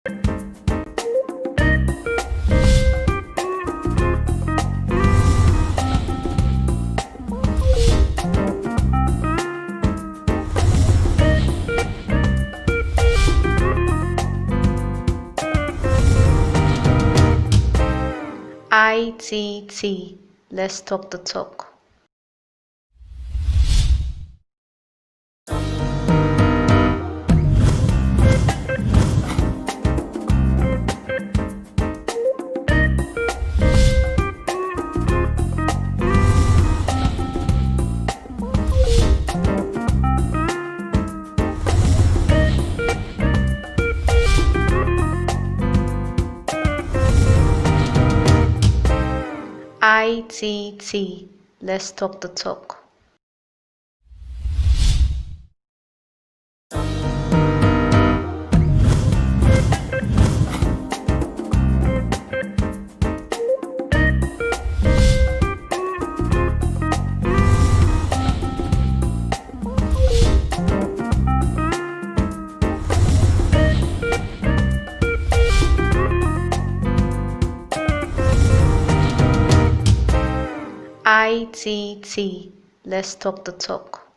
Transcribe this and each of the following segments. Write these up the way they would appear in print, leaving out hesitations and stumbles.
ITT. Let's talk the talk. ITT. Let's talk the talk. ITT. Let's talk the talk.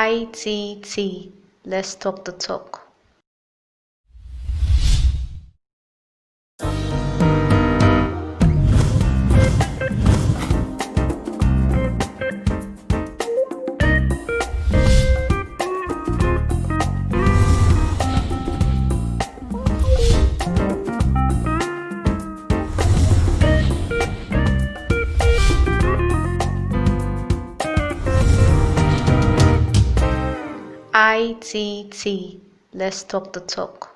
ITT. Let's talk the talk. ITT. Let's talk the talk.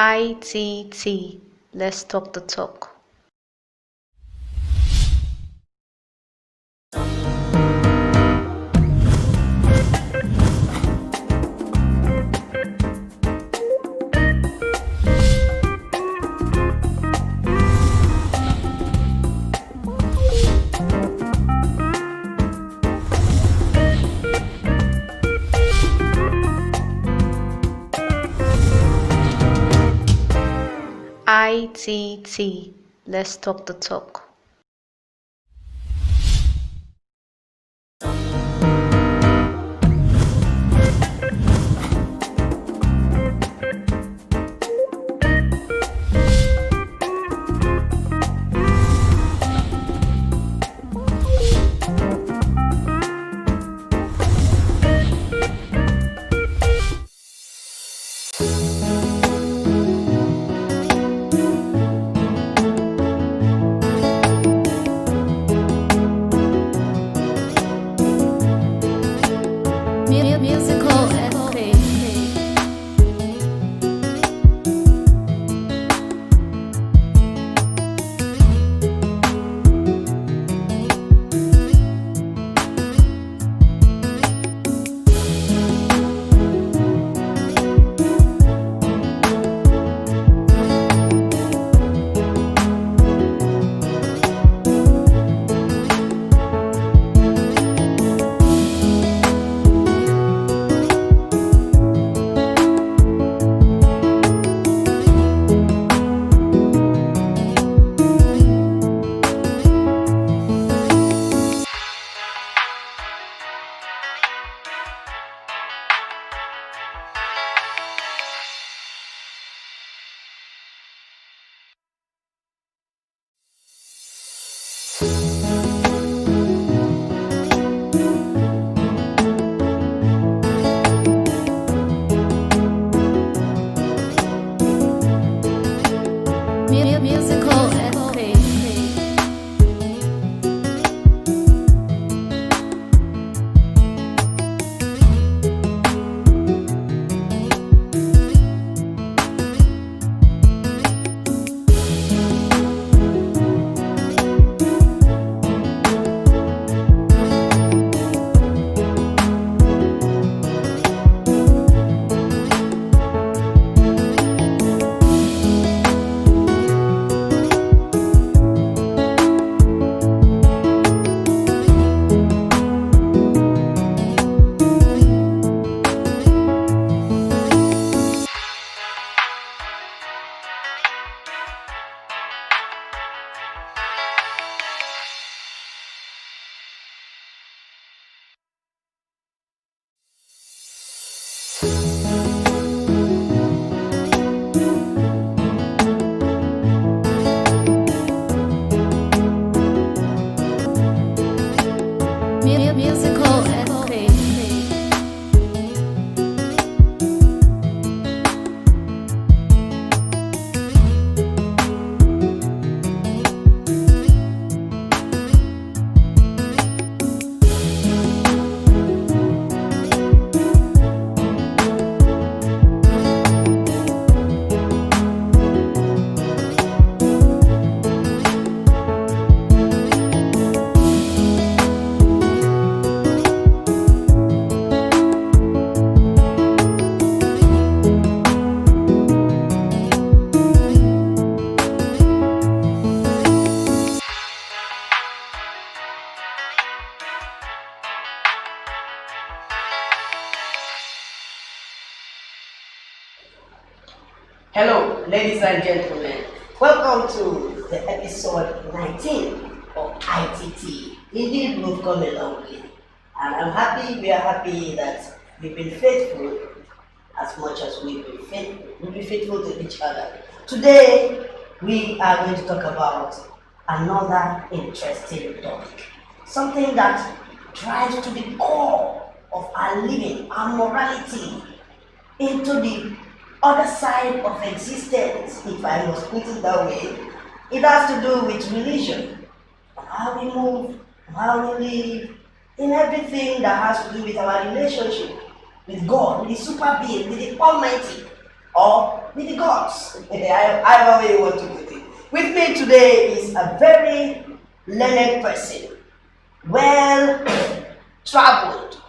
ITT. Let's talk the talk. ITT. Let's talk the talk. Musical escape. Hello, ladies and gentlemen. Welcome to the episode 19 of ITT. Indeed, we've come a long way. And I'm happy, we are happy that we've been faithful as much as we've been faithful. We'll be faithful to each other. Today, we are going to talk about another interesting topic. Something that drives to the core of our living, our morality, into the other side of existence, if I must put it that way. It has to do with religion, how we move, how we live, in everything that has to do with our relationship with God, with the super being, with the Almighty, or with the gods, either way you want to put it. With me today is a very learned person, well traveled,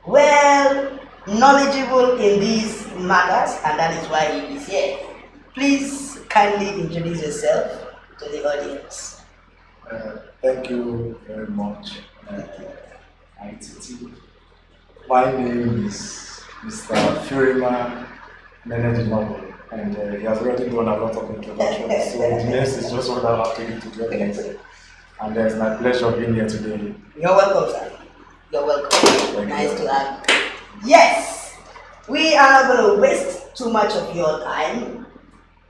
well knowledgeable in these matters, and that is why he is here. Please kindly introduce yourself to the audience. Thank you very much, ITT. My name is Mr. Firima and he has already done a lot of introductions, so the next is just what I have to do to get. And it's my pleasure being here today. You're welcome, sir. You're welcome. Nice to have you. Yes, we are not going to waste too much of your time.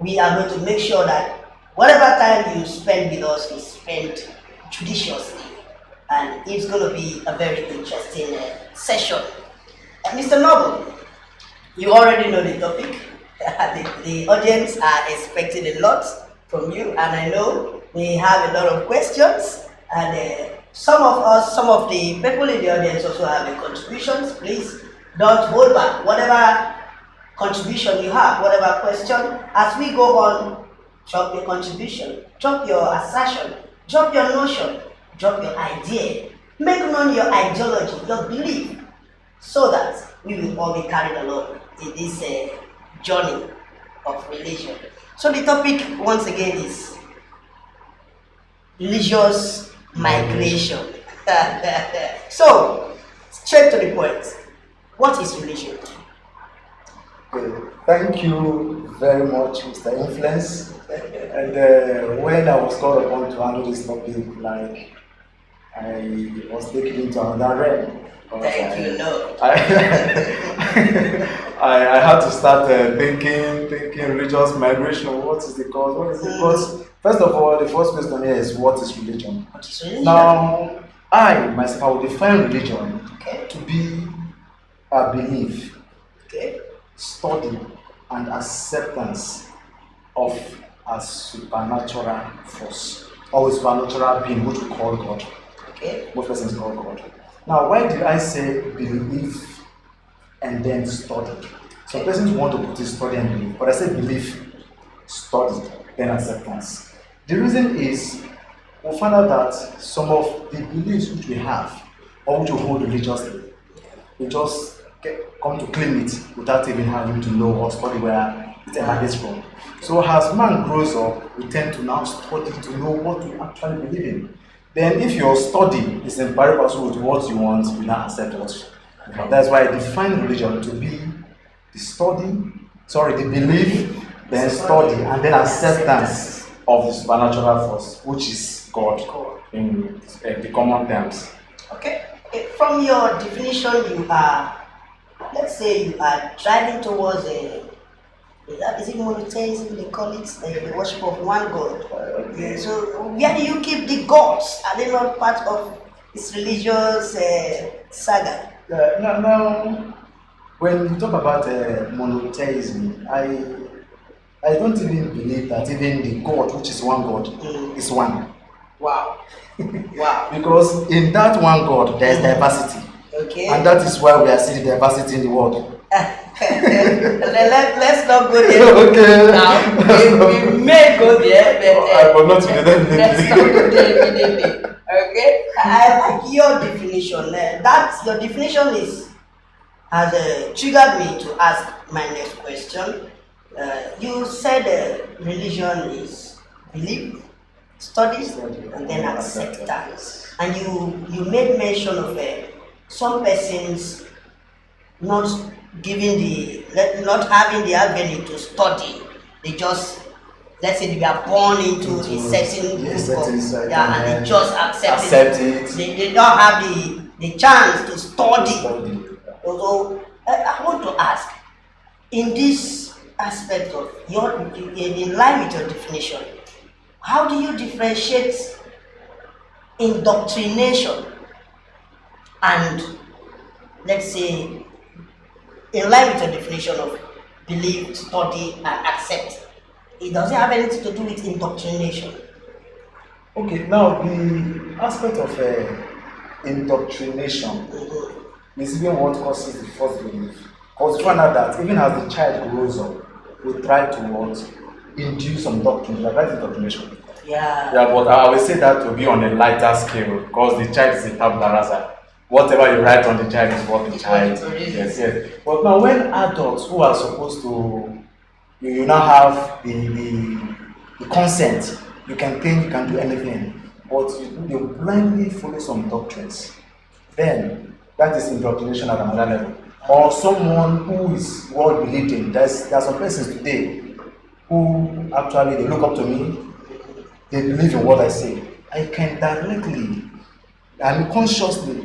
We are going to make sure that whatever time you spend with us is spent judiciously, and it's going to be a very interesting session. Mr. Noble, you already know the topic. the audience are expecting a lot from you, and I know they have a lot of questions, and some of the people in the audience also have a contributions. Please don't hold back. Whatever contribution you have, whatever question, as we go on, drop your contribution, drop your assertion, drop your notion, drop your idea, make known your ideology, your belief, so that we will all be carried along in this journey of religion. So the topic once again is religious migration. So, straight to the point. What is religion? Okay, thank you very much, Mr. Influence. And when I was called upon to handle this topic, like I was taken into another realm. Thank you, no. I had to start thinking religious migration. What is the cause? What is the cause? First of all, the first question here is what is religion? What is religion? Now, I myself I will define religion Okay. to be a belief, Okay. study, and acceptance of a supernatural force or a supernatural being which we call God. Okay. Most persons call God. Now, why did I say belief and then study? Some persons want to put it study and belief, but I say belief, study, then acceptance. The reason is we find out that some of the beliefs which we have or which we hold religiously, we just come to claim it without even having to know or study where it emanates from. So as man grows up, we tend to now study to know what we actually believe in. Then if your study is in pari-passu with what you want, you now accept what you want. That's why I define religion to be the belief, then study, and then acceptance of the supernatural force, which is God in the common terms. Okay. From your definition, you are, let's say you are driving towards is it monotheism they call it, the worship of one God. So where do you keep the gods? Are they not part of It's religious saga. Now, when you talk about monotheism, I don't even believe that even the God, which is one God, is one. Wow. Wow. Because in that one God, there is diversity. Okay. And that is why we are seeing diversity in the world. Let's not go there. Okay. Now, we may go there, but but not today, let's not go there immediately. Okay. I like your definition. Your definition has triggered me to ask my next question. You said religion is belief, studies, and then acceptance. And you made mention of some persons not not having the avenue to study. They just, let's say, they are born into a certain group and they just accept it. They don't have the chance to study. So I want to ask, in this aspect of in line with your definition, how do you differentiate indoctrination and, let's say, in line with your definition of believe, study, and accept? It doesn't have anything to do with indoctrination. Okay, now the aspect of indoctrination is even what causes the first belief. Because you find out that even as the child grows up, we try to induce some doctrine, like that's indoctrination. Yeah. Yeah, but I will say that to be on a lighter scale because the child is a tabula rasa. Whatever you write on the child is what the child. Yes. But now, when adults who are supposed to, you now have the consent, you can think, you can do anything, but you blindly follow some doctrines, then that is indoctrination at another level. Or someone who is well believing. There are some persons today who actually they look up to me, they believe in what I say. I can directly and consciously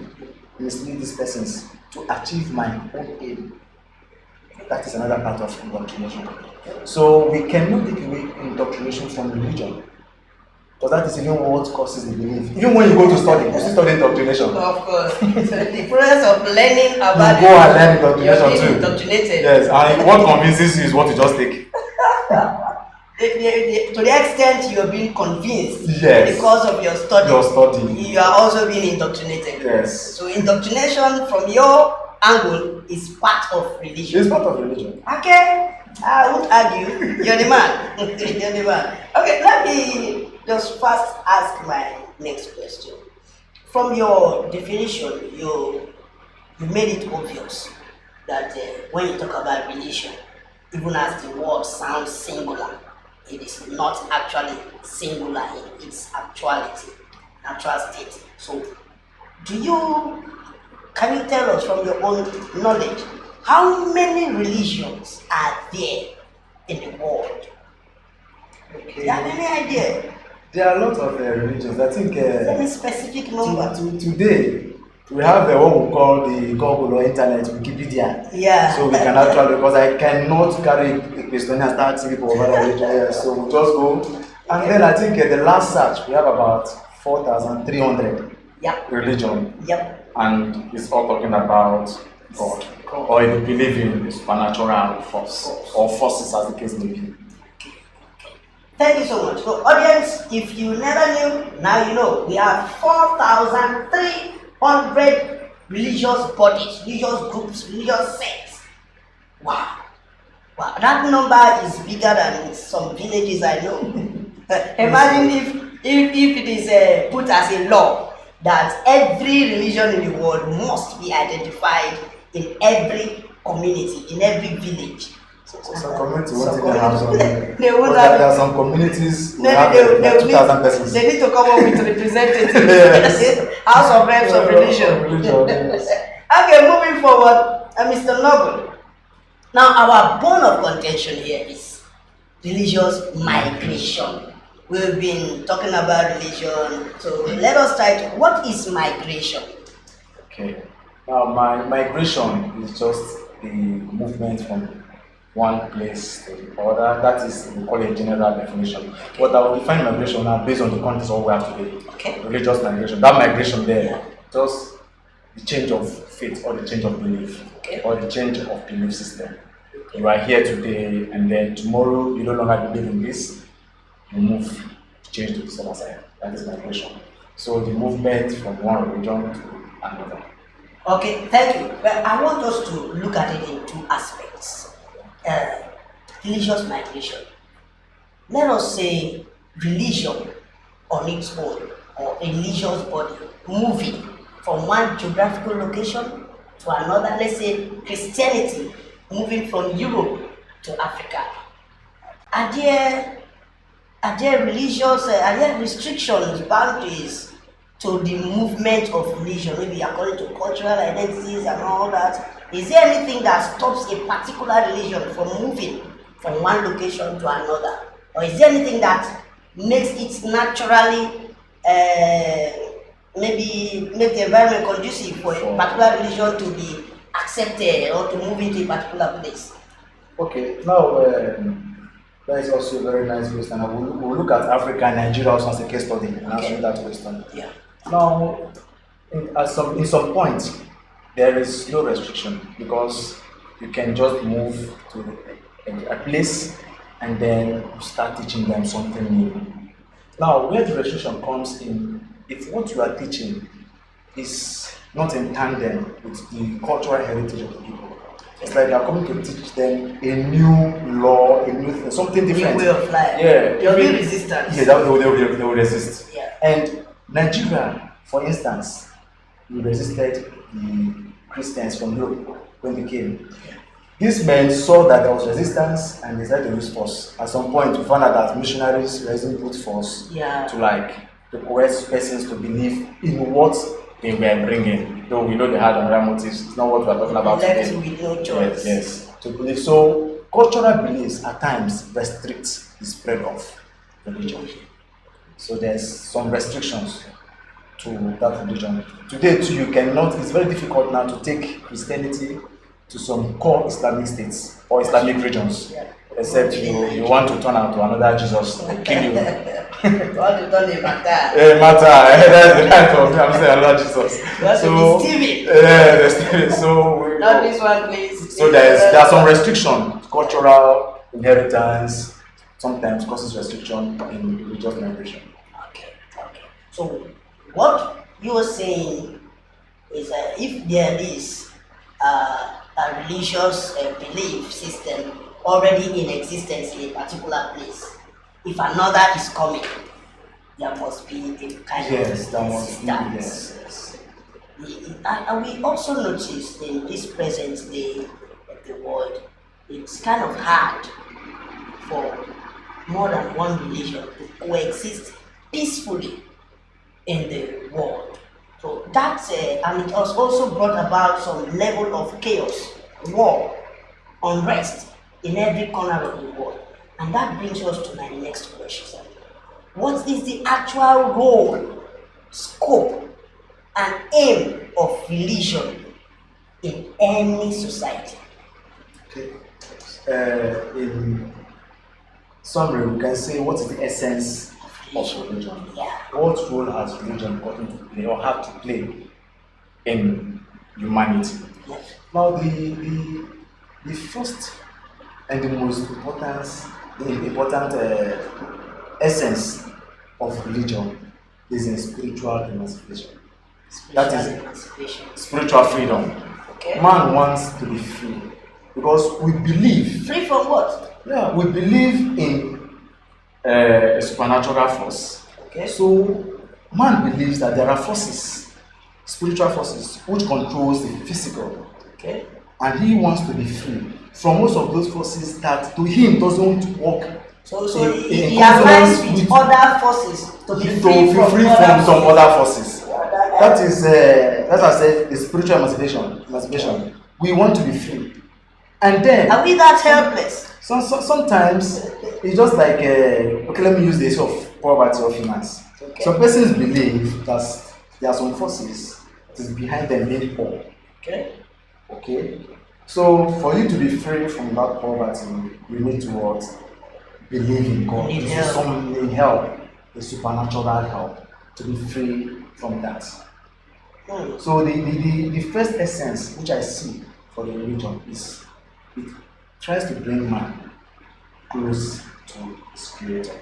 mislead these persons to achieve my own aim. That is another part of indoctrination. So we cannot take away indoctrination from religion, because that is even what causes the belief. Even when you go to study, you still study indoctrination. Of course. The process of learning about you go and learn indoctrination you're being too. indoctrinated. Yes, and what convinces you is what you just take. To the extent you're being convinced, Yes, because of your study, you are also being indoctrinated. Yes. So indoctrination from your angle is part of religion. It's part of religion. Okay, I won't argue. You're the man. You're the man. Okay, let me just first ask my next question. From your definition, you made it obvious that when you talk about religion, even as the word sounds singular, it is not actually singular in its actuality, natural state. So, can you tell us from your own knowledge, how many religions are there in the world? Okay. Do you have any idea? There are a lot of religions. I think Any specific number? today we have what we call the Google or internet, Wikipedia. Yeah. So we can actually, because I cannot carry a questionnaire and start asking people over religion. So we just go. And then I think the last search, we have about 4,300 religion. Yep. And it's all talking about God. Or you believe in supernatural force or forces, as the case may be. Thank you so much. So audience, if you never knew, now you know. We have 4,300 religious bodies, religious groups, religious sects. Wow. Wow. That number is bigger than some villages I know. Imagine if it is put as a law that every religion in the world must be identified in every community, in every village. Some communities won't even have some. They won't There have. are some communities who Maybe have they 2,000 persons. They need to come up with representatives. Yes. House of Reps of Religion. Yes. Okay, moving forward, Mr. Noble. Now, our bone of contention here is religious migration. We've been talking about religion, so let us try to. What is migration? Okay. Now, migration is just the movement from one place to the other. That is, we call it a general definition. But I will define migration now based on the context of what we have today. Okay. Religious migration. That migration there just the change of faith or the change of belief Okay. or the change of belief system. You are here today and then tomorrow you no longer believe in this, you move to change to this other side. That is migration. So the movement from one religion to another. Okay, thank you. Well, I want us to look at it in two aspects. Religious migration. Let us say religion on its own, or a religious body moving from one geographical location to another. Let's say Christianity moving from Europe to Africa. Are there religious, are there restrictions, boundaries to the movement of religion, maybe according to cultural identities and all that? Is there anything that stops a particular religion from moving from one location to another? Or is there anything that makes it naturally, maybe make the environment conducive for a particular religion to be accepted or to move into a particular place? Okay, now that is also a very nice question. We'll look at Africa and Nigeria also as a case study and answer that question. Yeah. Now, in some point, there is no restriction because you can just move to a place and then start teaching them something new. Now, where the restriction comes in, if what you are teaching is not in tandem with the cultural heritage of the people, it's like you are coming to teach them a new law, a new thing, something different. New way of life. Yeah. There'll be resistance. Yeah, they will resist. Yeah. And Nigeria, for instance, we resisted the Christians from Europe when they came. These men saw that there was resistance and decided to use force. At some point, we found out that missionaries were using brute force to coerce persons to believe in what they were bringing. Though we know they had other motives, it's not what we are talking about Left today. with no choice. Yes, to believe. So, cultural beliefs at times restrict the spread of religion. So there's some restrictions to that religion. Today too, you cannot, it's very difficult now to take Christianity to some core Islamic states or Islamic regions. Yeah. Except you want to turn out to another Jesus and kill you. You want to turn a matter. Matter, that's the right of I'm saying another Jesus. You want to be Steven. Yeah, the Steven. So Not this one, please. so there are some restrictions, cultural inheritance sometimes causes restriction in religious migration. Okay. So what you are saying is that if there is a religious belief system already in existence in a particular place, if another is coming, there must be a kind of resistance. And we also noticed in this present day of the world, it's kind of hard for more than one religion to coexist peacefully in the world. So that's and it has also brought about some level of chaos, war, unrest in every corner of the world. And that brings us to my next question. What is the actual role, scope, and aim of religion in any society? Okay. In summary, we can say what is the essence of religion? Yeah. What role has religion gotten to play or have to play in humanity? Yes. Now, the first and the most important essence of religion is in spiritual emancipation. That is Emancipation. spiritual freedom. Okay. Man wants to be free because we believe. Free from what? Yeah, we believe in a supernatural force. Okay. So man believes that there are forces, spiritual forces, which controls the physical, Okay. and he wants to be free from most of those forces that to him doesn't work. So in he aligns consonance with other forces to be to free be from free other from some forces. other forces. Yeah, That is, as I said, the spiritual emancipation. We want to be free, and then Are we that helpless? sometimes it's just like okay, let me use the issue of poverty or finance. Okay. Some persons believe that there are some forces that is behind them being poor. Okay. Okay, so for you to be free from that poverty, you need to what? Believe in God. Need You help. some need help, the supernatural help to be free from that. So the first essence which I see for the religion is it tries to bring man close to his creator.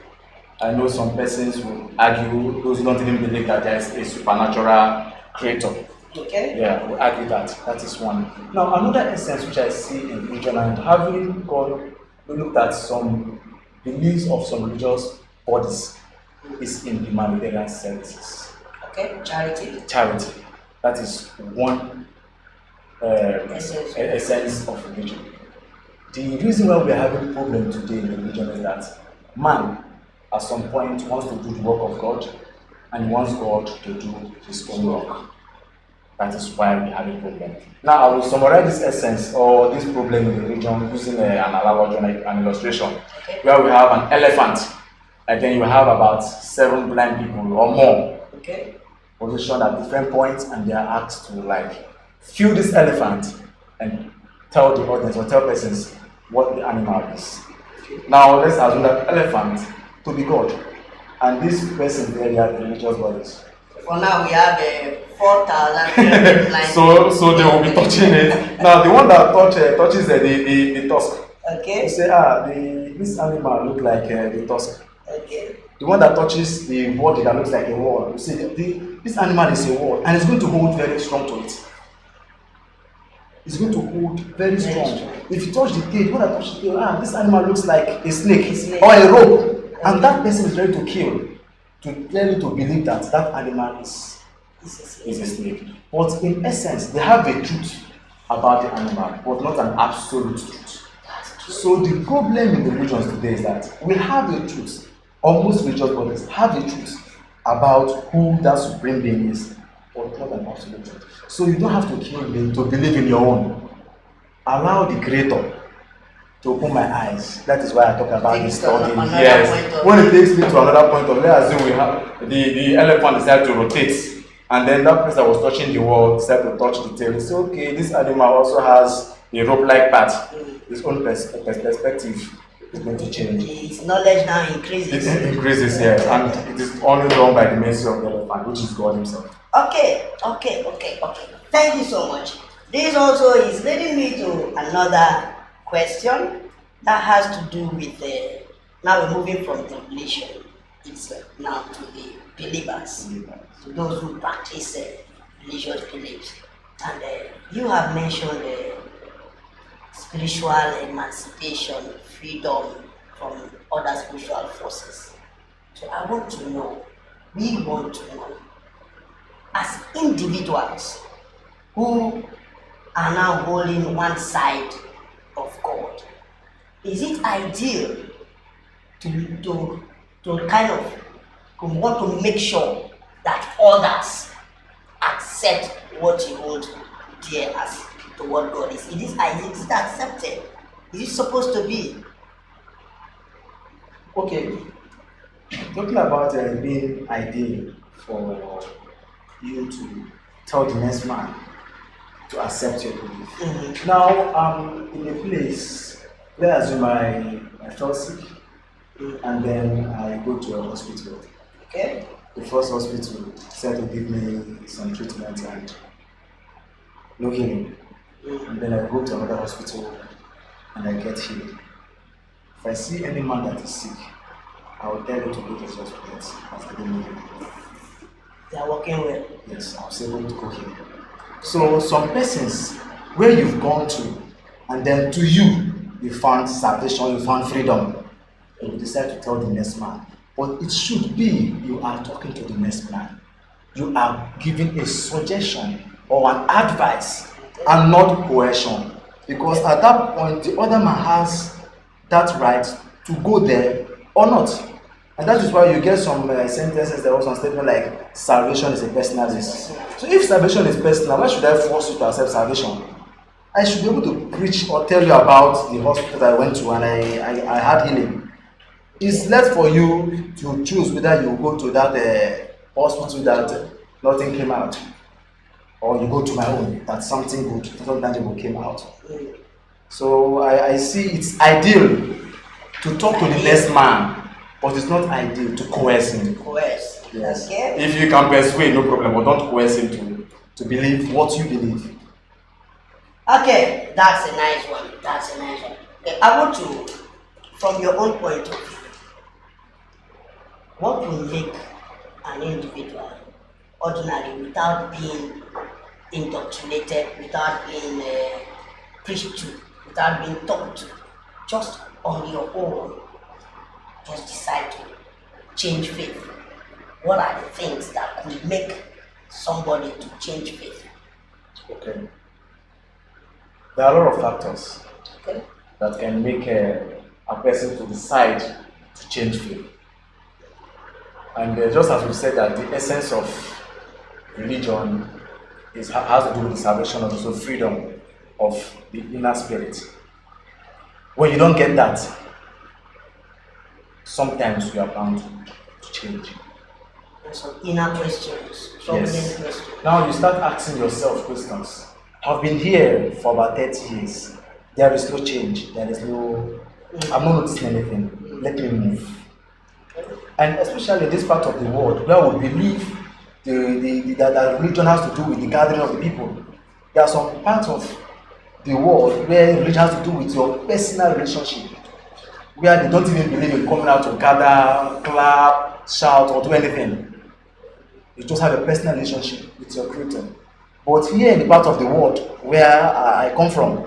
I know some persons will argue, those who don't even believe that there is a supernatural creator. Okay. Yeah, will argue that. That is one. Now, another essence which I see in religion, and having gone looked at some beliefs of some religious bodies, is in humanitarian services. Okay. Charity. Charity. That is one essence of religion. The reason why we are having problem today in religion is that man, at some point, wants to do the work of God, and he wants God to do his own work. That is why we have a problem. Now, I will summarize this essence or this problem in religion using an analogy, an illustration, where we have an elephant, and then you have about 7 blind people or more, positioned at different points, and they are asked to feel this elephant and tell the audience or tell persons what the animal is. Now, let's assume that elephant to be God, and this person there, they are religious bodies. For now, we have 4,000 blind. So they will be touching it. Now, the one that touches the tusk. Okay. You say, this animal look like the tusk. Okay. The one that touches the body that looks like a wall. You see, this animal is a wall, and it's going to hold very strong to it. It's going to hold very strong. If you touch the tail, the one that touches the tail, this animal looks like a snake or a rope, and that person is ready to kill, to tell you to believe that that animal is a snake. But in essence, they have a truth about the animal, but not an absolute truth. So the problem in the religions today is that we have a truth, or most religious bodies have a truth about who that supreme being is, but not an absolute truth. So you don't have to kill me to believe in your own. Allow the Creator to open my eyes. That is why I talk about this study. Yes. When it takes me to another point of, let's assume we have the elephant decided to rotate, and then that person that was touching the wall decided to touch the tail. It's okay. This animal also has a rope-like part. His own perspective is going to change. His knowledge now increases. It increases, yes, and it is only done by the mercy of the elephant, which is God Himself. Okay. Thank you so much. This also is leading me to another question that has to do with now we're moving from the religion itself now to the believers, to those who practice religious beliefs. And you have mentioned spiritual emancipation, freedom from other spiritual forces. So I want to know, we want to know, as individuals who are now holding one side of God, is it ideal to kind of want to make sure that others accept what you hold dear as to what God is? Is it accepted? Is it supposed to be? Okay, talking about being ideal for you to tell the next man to accept your belief. Now, I'm in a place where I fell sick, and then I go to a hospital. Okay. The first hospital said to give me some treatment and no healing. And then I go to another hospital and I get healed. If I see any man that is sick, I will tell you to go to the hospital after the meeting. They are working well. Yes, I was able to go here. So some persons where you've gone to, and then to you found salvation, you found freedom, and you decide to tell the next man. But it should be you are talking to the next man. You are giving a suggestion or an advice and not coercion. Because at that point, the other man has that right to go there or not. And that is why you get some sentences, there was some statement like salvation is a personal risk. So if salvation is personal, why should I force you to accept salvation? I should be able to preach or tell you about the hospital that I went to and I had healing. It's left for you to choose whether you go to that hospital that nothing came out, or you go to my own that something good, something tangible came out. So I see it's ideal to talk to the next man, but it's not ideal to coerce him. Coerce. Yes. Okay. If you can persuade, no problem, but don't coerce him to believe what you believe. Okay, that's a nice one. That's a nice one. Okay, I want to, from your own point of view, what will make an individual ordinary without being indoctrinated, without being preached to, without being taught to, just on your own, just decide to change faith? What are the things that could make somebody to change faith? Okay. There are a lot of factors Okay. that can make a person to decide to change faith. And just as we said that the essence of religion has to do with the salvation and also freedom of the inner spirit. When you don't get that, sometimes you are bound to change. And some inner questions, troubling questions. Now you start asking yourself questions. I've been here for about 30 years. There is no change. There is no. I'm not noticing anything. Let me move. And especially in this part of the world where we believe that religion has to do with the gathering of the people. There are some parts of the world where religion has to do with your personal relationship, where they don't even believe in coming out to gather, clap, shout, or do anything. You just have a personal relationship with your creator. But here in the part of the world where I come from,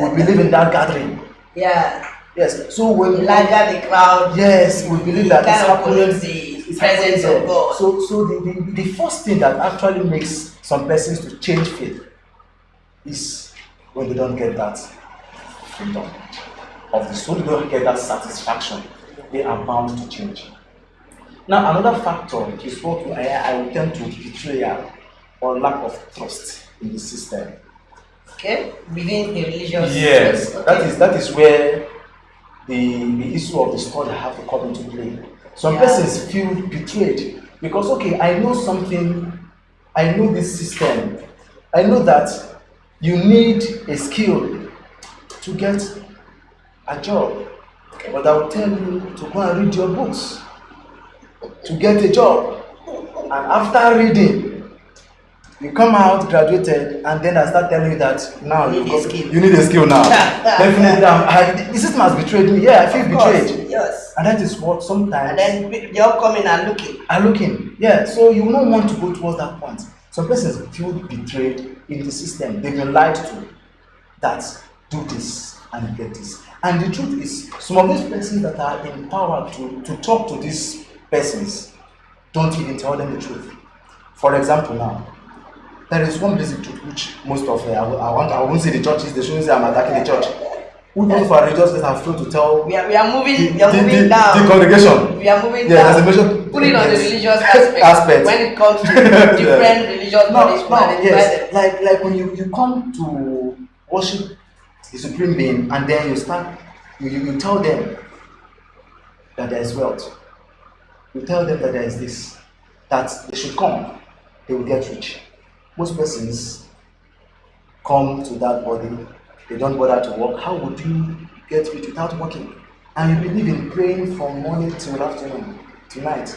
we believe in that gathering. Yeah. Yes. So when we larger the crowd. Yes, we believe that kind it's of happening. The presence of God. So the first thing that actually makes some persons to change faith is when they don't get that freedom of the soul, they don't get that satisfaction, they are bound to change. Now another factor is what I will tend to betrayal or lack of trust in the system. Okay, within the religious yes, system. Okay. that is where the issue of the study have to come into play. Some persons feel betrayed because okay, I know something, I know this system, I know that you need a skill to get a job, but I will tell you to go and read your books to get a job, and after reading you come out graduated, and then I start telling you that now you need a skill now. Definitely, the system has betrayed me. Yeah, I feel betrayed. Yes. And that is what sometimes. And then the upcoming are looking. Yeah, so you will not want to go towards that point. Some persons feel betrayed in the system. They've been lied to that do this and get this. And the truth is, some of these persons that are empowered to talk to these persons don't even tell them the truth. For example, now, there is one basic truth which most of I won't say the churches, they shouldn't say I'm attacking the church. Who knows for religious that have failed to tell we are moving down. The congregation. We are moving down. There's a measure, put it on the religious aspect. When it comes to different religious bodies. Yes. Like when you come to worship the supreme being and then you tell them that there is wealth. You tell them that there is this, that they should come, they will get rich. Most persons come to that body, they don't bother to work. How would you get rich without working? And you believe in praying from morning till afternoon, tonight.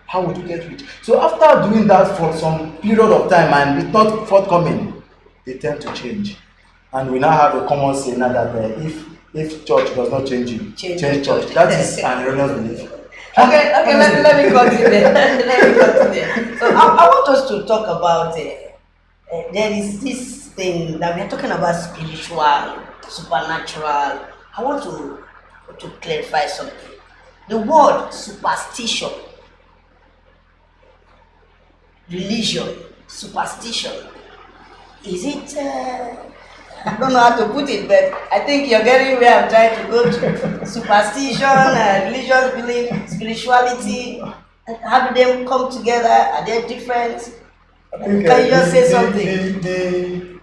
How would you get rich? So after doing that for some period of time and it's not forthcoming, they tend to change. And we now have a common saying now that if church does not change you, change church. That is an erroneous belief. Okay, let me continue. So I want us to talk about there is this thing that we are talking about, spiritual, supernatural. I want to clarify something. The word superstition, religion, superstition, is it I don't know how to put it, but I think you're getting where I'm trying to go to. Superstition, religious belief, spirituality, how do they come together? Are they different? Can you just say something?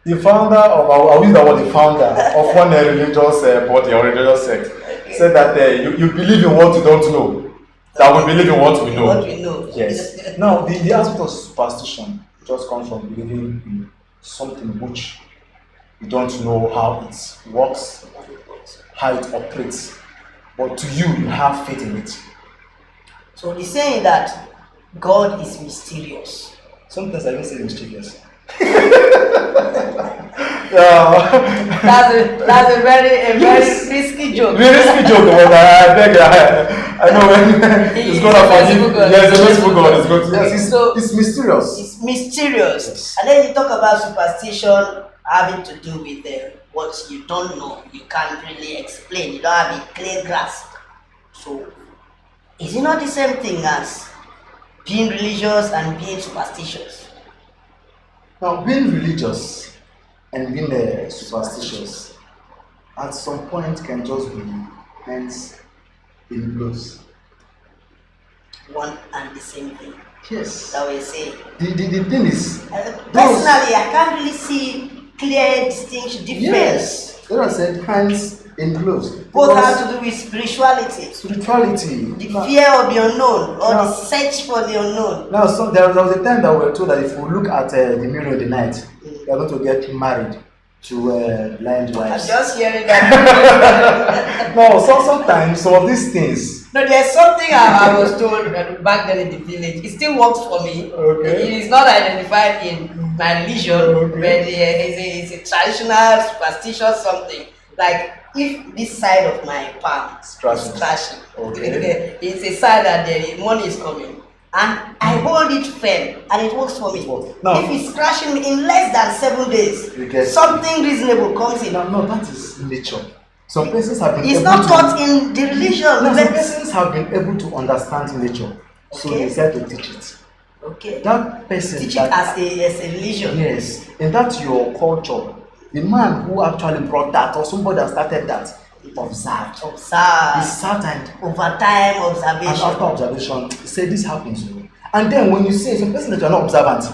The founder of, I will use the word, the founder of one religious body or religious sect said that you believe in what you don't know, that we believe in what we know. What we know. Yes. Now, the aspect of superstition just comes from believing in something which you don't know how it works, how it operates, but to you have faith in it. So he's saying that God is mysterious. Sometimes I even say mischievous. Yeah. That's a very risky joke. Really risky joke, but I beg, I know when it's gonna forgive. Yes, it's a merciful God. It's good. Yes, it's mysterious. It's mysterious. Yes. And then you talk about superstition having to do with what you don't know, you can't really explain, you don't have a clear grasp. So, is it not the same thing as being religious and being superstitious? Now, being religious and being superstitious at some point can just be hands in gloves. One and the same thing. Yes. That we say. The thing is, Personally, I can't really see clear distinction, difference. yes, there are said hands in gloves. Both Because have to do with spirituality, spirituality. the fear of the unknown, or the Now- search for the unknown. Now, there was a time that we were told that if we look at the mirror in the night, we are going to get married to blind I'm wives. just hearing that. No, sometimes some of these things. No, there's something I was told back then in the village. It still works for me. Okay. It is not identified in my religion, Okay. but it's a traditional, superstitious something. Like if this side of my palm is scratching, Okay. it's a sign that the money is coming. And I hold it firm, and it works for me. Now- If it's crashing me in less than 7 days, You get- something reasonable comes in. No, that is nature. Some persons have been It's able not to, taught in the religion. No, some Let's- persons have been able to understand nature, so Okay. they decide to teach it. Okay. That person Teach it that, as a religion. yes, in that your culture, the man who actually brought that or somebody that started that observed. He Observe. sat and Over time, and observation. after observation, he said this happens. And then when you say some person that you are not observant,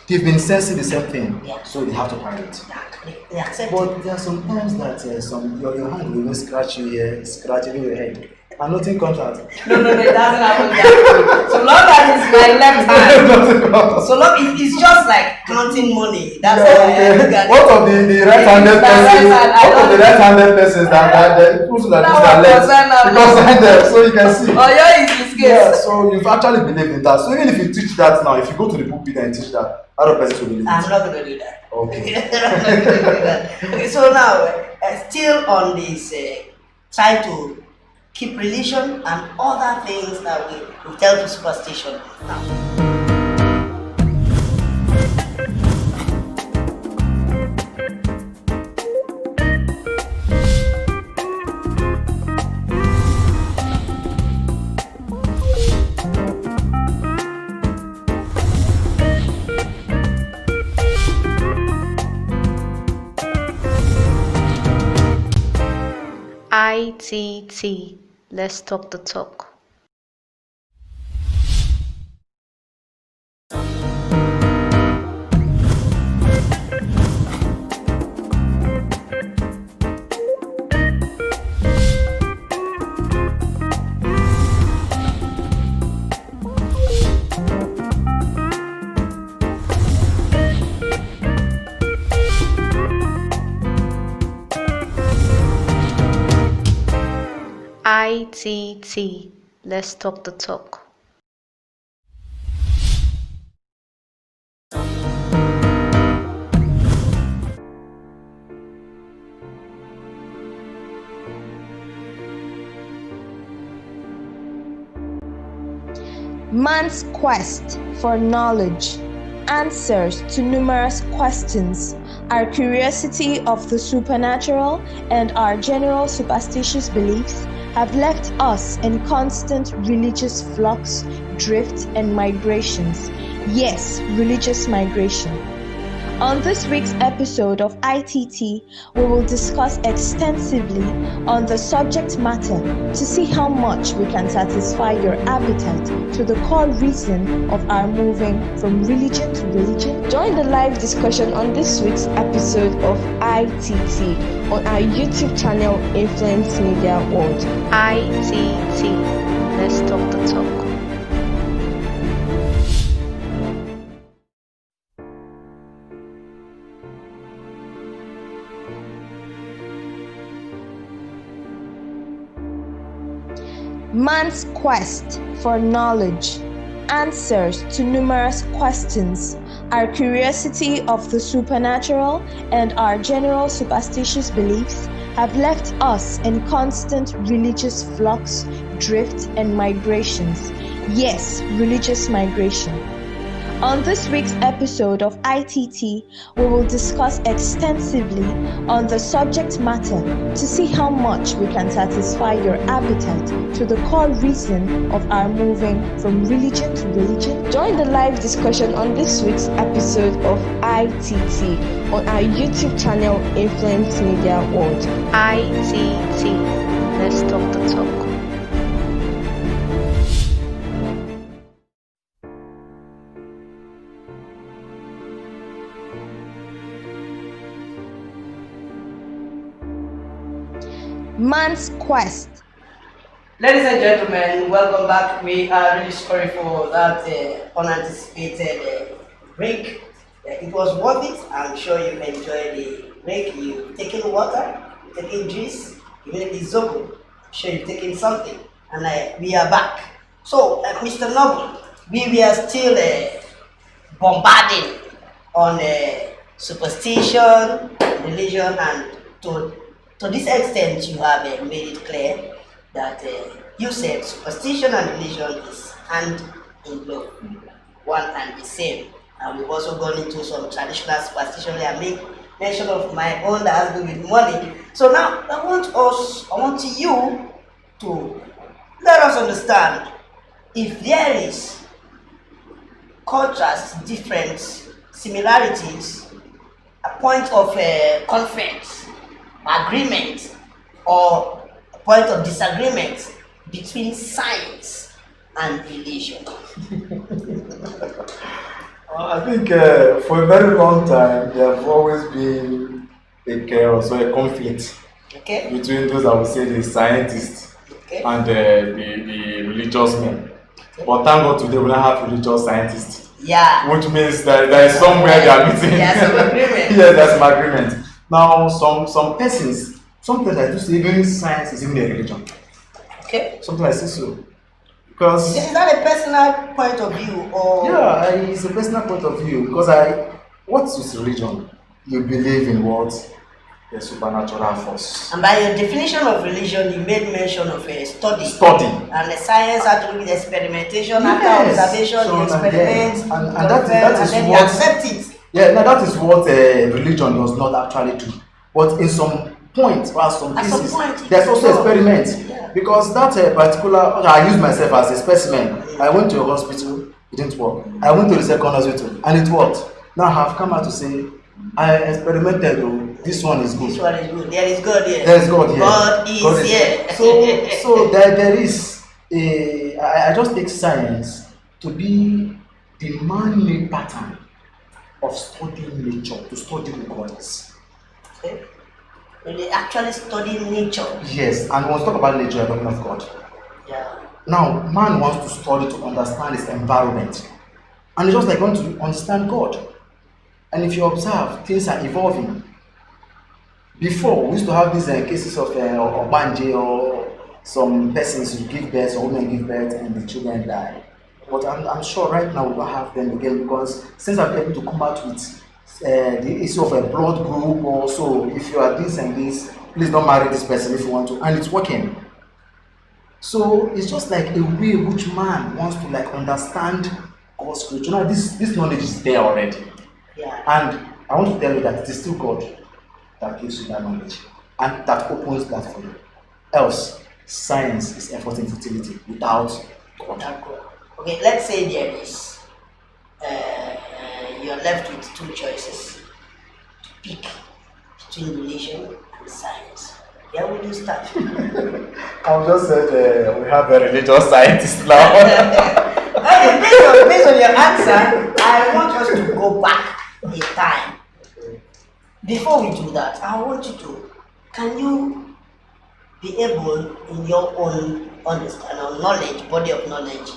they've been sensing the same thing, Yeah. so they have to carry it. They accept it. But there are some times that your hand will even scratch you here, scratch even your head, and nothing comes out. No, it doesn't happen that way. So long as it's my left hand. Nothing comes out. So long it's just like counting money. That's Yeah, how I look okay. at it. What of the right-handed It's my person? right hand, I What of the don't- right-handed persons that people that use That their one legs? concern now. Because them, so you can see. Oh, yeah, it's this case. Yeah, so you've actually believed in that. So even if you teach that now, if you go to the pulpit and teach that, other persons will believe I'm it. not going to do that. Okay. I'm not going to do that. Okay, so now, still on this, trying to keep religion and other things that we tell to superstition. Now, ITT. Let's talk the talk. ITT. Let's talk the talk. Man's quest for knowledge, answers to numerous questions, our curiosity of the supernatural, and our general superstitious beliefs have left us in constant religious flux, drift, and migrations. Yes, religious migration. On this week's episode of ITT, we will discuss extensively on the subject matter to see how much we can satisfy your appetite to the core reason of our moving from religion to religion. Join the live discussion on this week's episode of ITT on our YouTube channel Influence Media World. ITT. Let's talk the talk. Man's quest for knowledge, answers to numerous questions, our curiosity of the supernatural, and our general superstitious beliefs have left us in constant religious flux, drift, and migrations. Yes, religious migration. On this week's episode of ITT, we will discuss extensively on the subject matter to see how much we can satisfy your appetite to the core reason of our moving from religion to religion. Join the live discussion on this week's episode of ITT on our YouTube channel Influence Media World. ITT. Let's talk the talk. Man's Quest. Ladies and gentlemen, welcome back. We are really sorry for that unanticipated break. It was worth it. I'm sure you enjoyed the break. You've taken water, you've taken juice, even if it's zobo. I'm sure you've taken something. And we are back. So, Mr. Noble, we were still bombarding on superstition, religion, and to this extent, you have made it clear that you said superstition and religion is hand in glove, one and the same. And we've also gone into some traditional superstition. I make mention of my own that has to do with money. So now I want you to let us understand if there is contrast, difference, similarities, a point of conference, agreement, or a point of disagreement between science and religion. I think for a very long time there have always been a chaos or a conflict between those, I would say, the scientists and the religious men. But thank God today we don't have religious scientists. Yeah. Which means that there is somewhere they are meeting. There's some agreement. Yes, there's some agreement. Now, some persons, sometimes I do say even science is even a religion. Okay. Sometimes I say so. Because is that a personal point of view or? Yeah, it's a personal point of view. Because what is religion? You believe in what? The supernatural force. And by your definition of religion, you made mention of a study. Study. And the science had to do with experimentation, Yes. after observation, So, you experiment, and that is then what, you accept it. Yeah, now that is what religion does not actually do. But in some point, or some cases, there's also experiment. Yeah. Because that particular, I use myself as a specimen. I went to a hospital, it didn't work. I went to the second hospital, and it worked. Now I have come out to say, I experimented, this one is good. This one is good. There is God here. There is God here. God is here. So there is I just take science to be the man-made pattern of studying nature, to study the gods. Okay. When they actually study nature. Yes, and when we talk about nature, we're talking of God. Yeah. Now, man wants to study to understand his environment. And it's just like want to understand God. And if you observe, things are evolving. Before, we used to have these cases of Obanje or some persons who give birth, or women give birth, and the children die. But I'm sure right now we don't have them again, because since I've been able to come out with the issue of a blood group, or so, if you are this and this, please don't marry this person if you want to, and it's working. So it's just like a way which man wants to understand God's creature. Now this knowledge is there already. Yeah. And I want to tell you that it is still God that gives you that knowledge and that opens that for you. Else, science is effort in futility without God. Okay, let's say there is, you're left with two choices to pick between religion and science. Where will you start? I've just said we have a religious scientist now. Okay, based on your answer, I want us to go back in time. Before we do that, I want you to, can you be able, in your own understanding, knowledge, body of knowledge,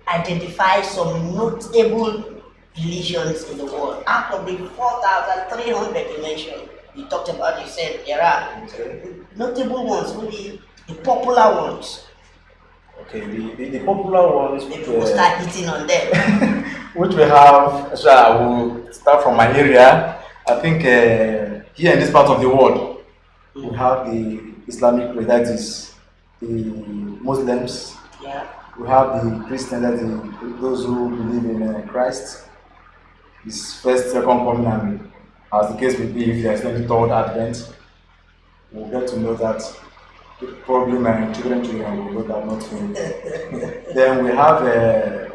identify some notable religions in the world? Out of the 4,300 you mentioned, you talked about, you said there are notable ones, maybe the popular ones. Okay, the popular ones People will start hitting on them. which we have, so I will start from my area. I think here in this part of the world, we have the Islamic faith, that is the Muslims. Yeah. We have the Christians, that is those who believe in Christ, his first, second coming, and as the case may be, if there is any third advent, we'll get to know that. Probably my children will know that, not me. Then we have the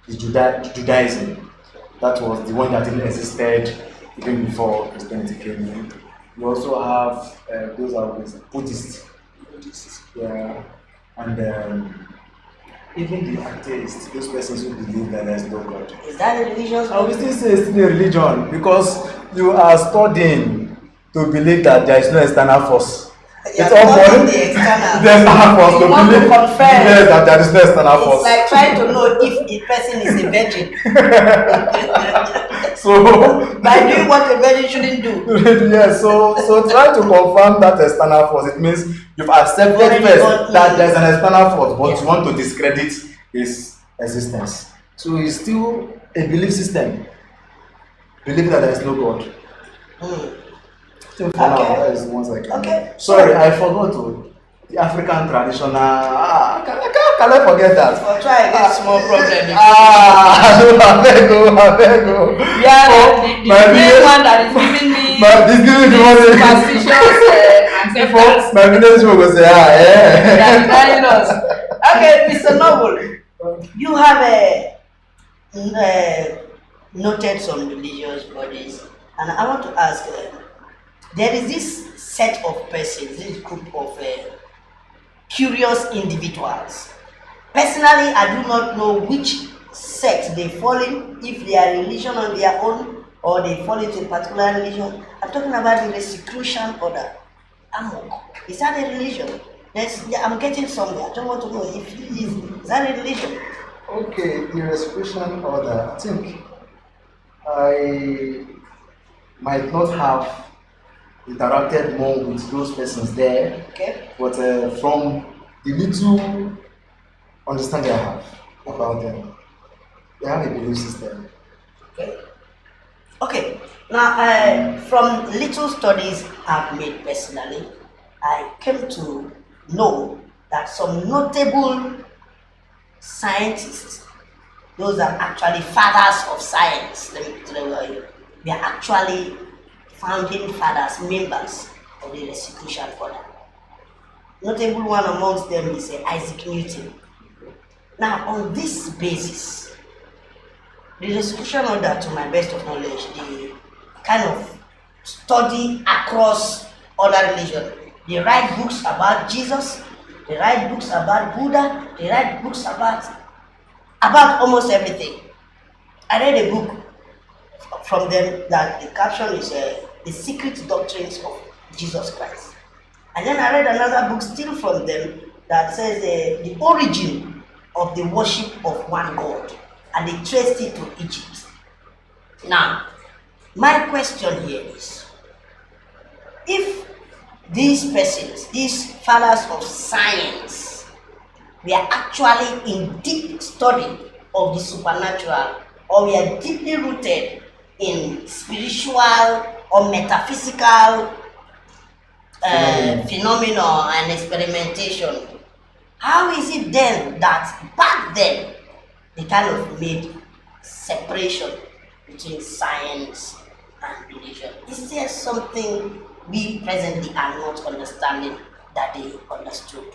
Judaism. That was the one that didn't existed even before Christianity came in. We also have those are Buddhists. Yeah, and even the atheists, those persons who believe that there is no God. Is that a religious? I will still say it's still a religion because you are studying to believe that there is no external force. It's all for the external. The external force to want to believe confirm. yes, that there is no external It's force. like trying to know if a person is a virgin. So By doing what a virgin shouldn't do. yes, so try to confirm that external force. It means you've accepted first that there is an external force, but you want to discredit his existence. So it's still a belief system. Believe that there is no God. So for now, that is the ones I can. Okay. Sorry, I forgot to the African traditional. Can I forget that? I'll try and get small problem. I beg you. Yeah, the main one that is giving me superstitious acceptance. My village people go say, They are denying us. Okay, Mr. Noble, you have noted some religious bodies, and I want to ask. There is this set of persons, this group of curious individuals. Personally, I do not know which sect they fall in, if they are religion on their own or they fall into a particular religion. I'm talking about the Rosicrucian order. Amok. Is that a religion? I'm getting somewhere. I don't want to know if it is. Is that a religion? okay, the Rosicrucian order. I think I might not have interacted more with those persons there, Okay. but from the little understanding I have about them, they have a belief system. Okay. Okay. Now, from little studies I've made personally, I came to know that some notable scientists, those are actually fathers of science, let me put it away, they are actually founding fathers, members of the Rosicrucian order. Notable one amongst them is Isaac Newton. Now, on this basis, the Rosicrucian order, to my best of knowledge, they kind of study across other religions. They write books about Jesus, they write books about Buddha, they write books about almost everything. I read a book from them that the caption is The Secret Doctrines of Jesus Christ. And then I read another book still from them that says the origin of the worship of one God, and they traced it to Egypt. Now, my question here is, if these persons, these fathers of science, we are actually in deep study of the supernatural, or we are deeply rooted in spiritual or metaphysical phenomena and experimentation, how is it then that back then they kind of made separation between science and religion? Is there something we presently are not understanding that they understood?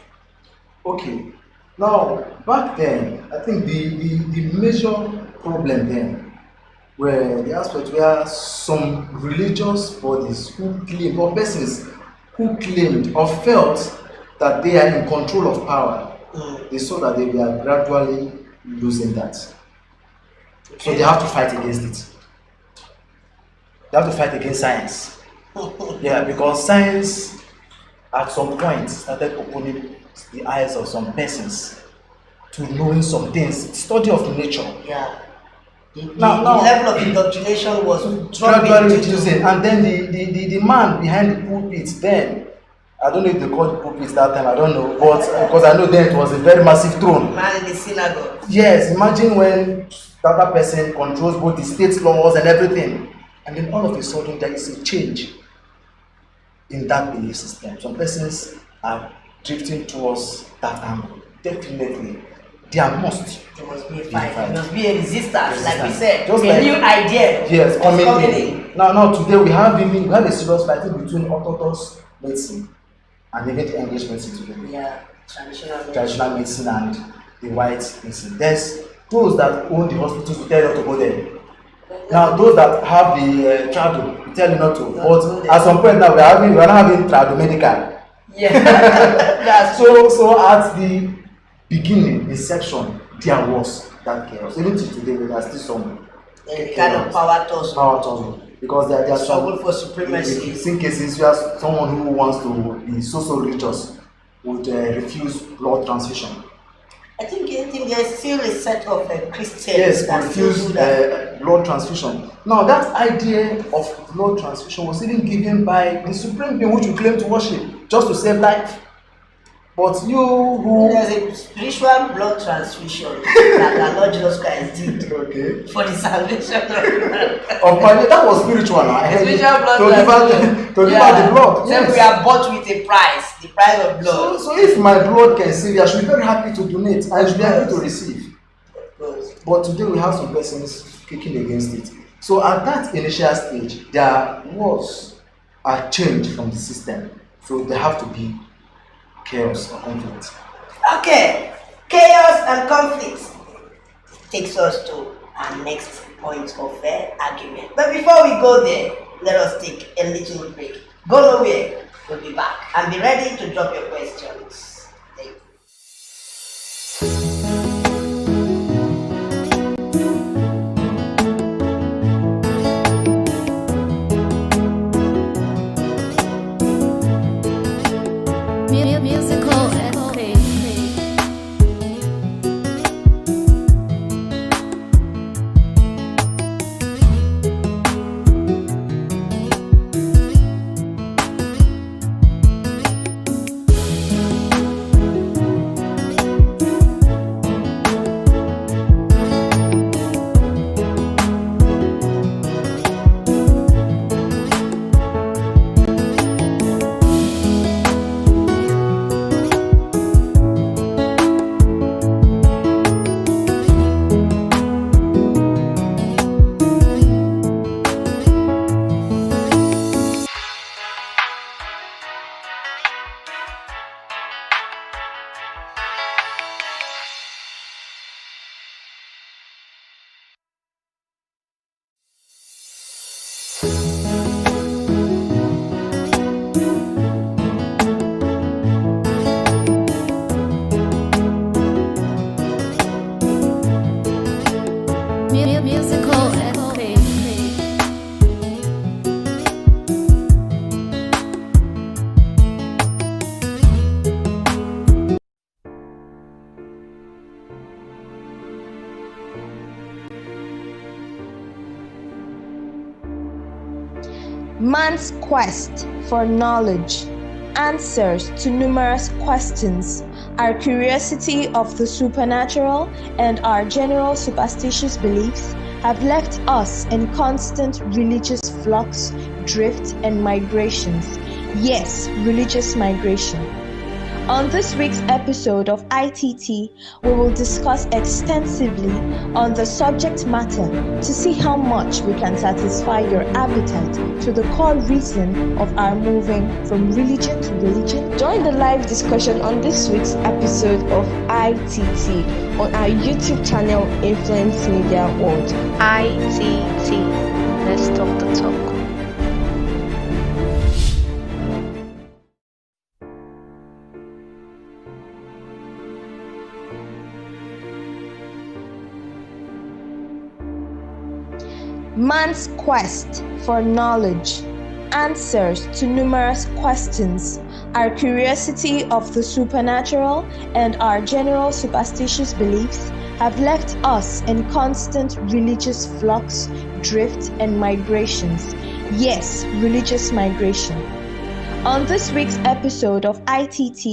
Okay, now back then, I think the major problem then were the aspect where some religious bodies who claim, or persons who claimed or felt that they are in control of power, they saw that they were gradually losing that. So they have to fight against it. They have to fight against science. Yeah, because science at some point started opening the eyes of some persons to knowing some things, study of nature. Yeah. The Now, level of indoctrination was gradually dropping. reducing, and then the man behind the pulpit then I don't know if they called the pulpit that time, I don't know, but because I know then it was a very massive throne. Man in the synagogue. Yes, imagine when the other person controls both the state laws and everything, and then all of a sudden there is a change in that belief system. Some persons are drifting towards that angle. Definitely, there must. There must be a fight. There must be a resistance, like we said. Just a like, new idea. Yes, coming in. Now today we have a serious fighting between orthodox medicine and even the English medicine today. Yeah, traditional medicine and the white medicine. There's those that own the hospitals will tell you not to go there. Now those that have the trado will tell you not to. But at some point now we are not having trado medical. Yeah. That's so at the beginning, inception, there was that chaos. Even till today, there are still some kind of power tussle. Because there are struggle for supremacy. In some cases, you have someone who wants to be so religious would refuse blood transfusion. I think there's still a set of Christians yes, that refuse blood transfusion. Now, that idea of blood transfusion was even given by the supreme being which we claim to worship, just to save life. But there's a spiritual blood transfusion that the Lord Jesus Christ did for the salvation of man. That was spiritual. Spiritual blood transfusion. To give out the blood. Yes. We are bought with a price, the price of blood. So if my blood can save, I should be very happy to donate. I should be happy to receive. But today we have some persons kicking against it. So at that initial stage, there was a change from the system. So there have to be chaos or conflict. Okay, chaos and conflict takes us to our next point of argument. But before we go there, let us take a little break. Go nowhere, we'll be back. And be ready to drop your questions. Thank you. Man's quest for knowledge, answers to numerous questions, our curiosity of the supernatural, and our general superstitious beliefs have left us in constant religious flux, drift, and migrations. Yes, religious migration. On this week's episode of ITT, we will discuss extensively on the subject matter to see how much we can satisfy your appetite to the core reason of our moving from religion to religion. Join the live discussion on this week's episode of ITT on our YouTube channel Influence Media World. ITT. Let's talk the talk. Man's quest for knowledge, answers to numerous questions, our curiosity of the supernatural, and our general superstitious beliefs have left us in constant religious flux, drift, and migrations. Yes, religious migration. On this week's episode of ITT,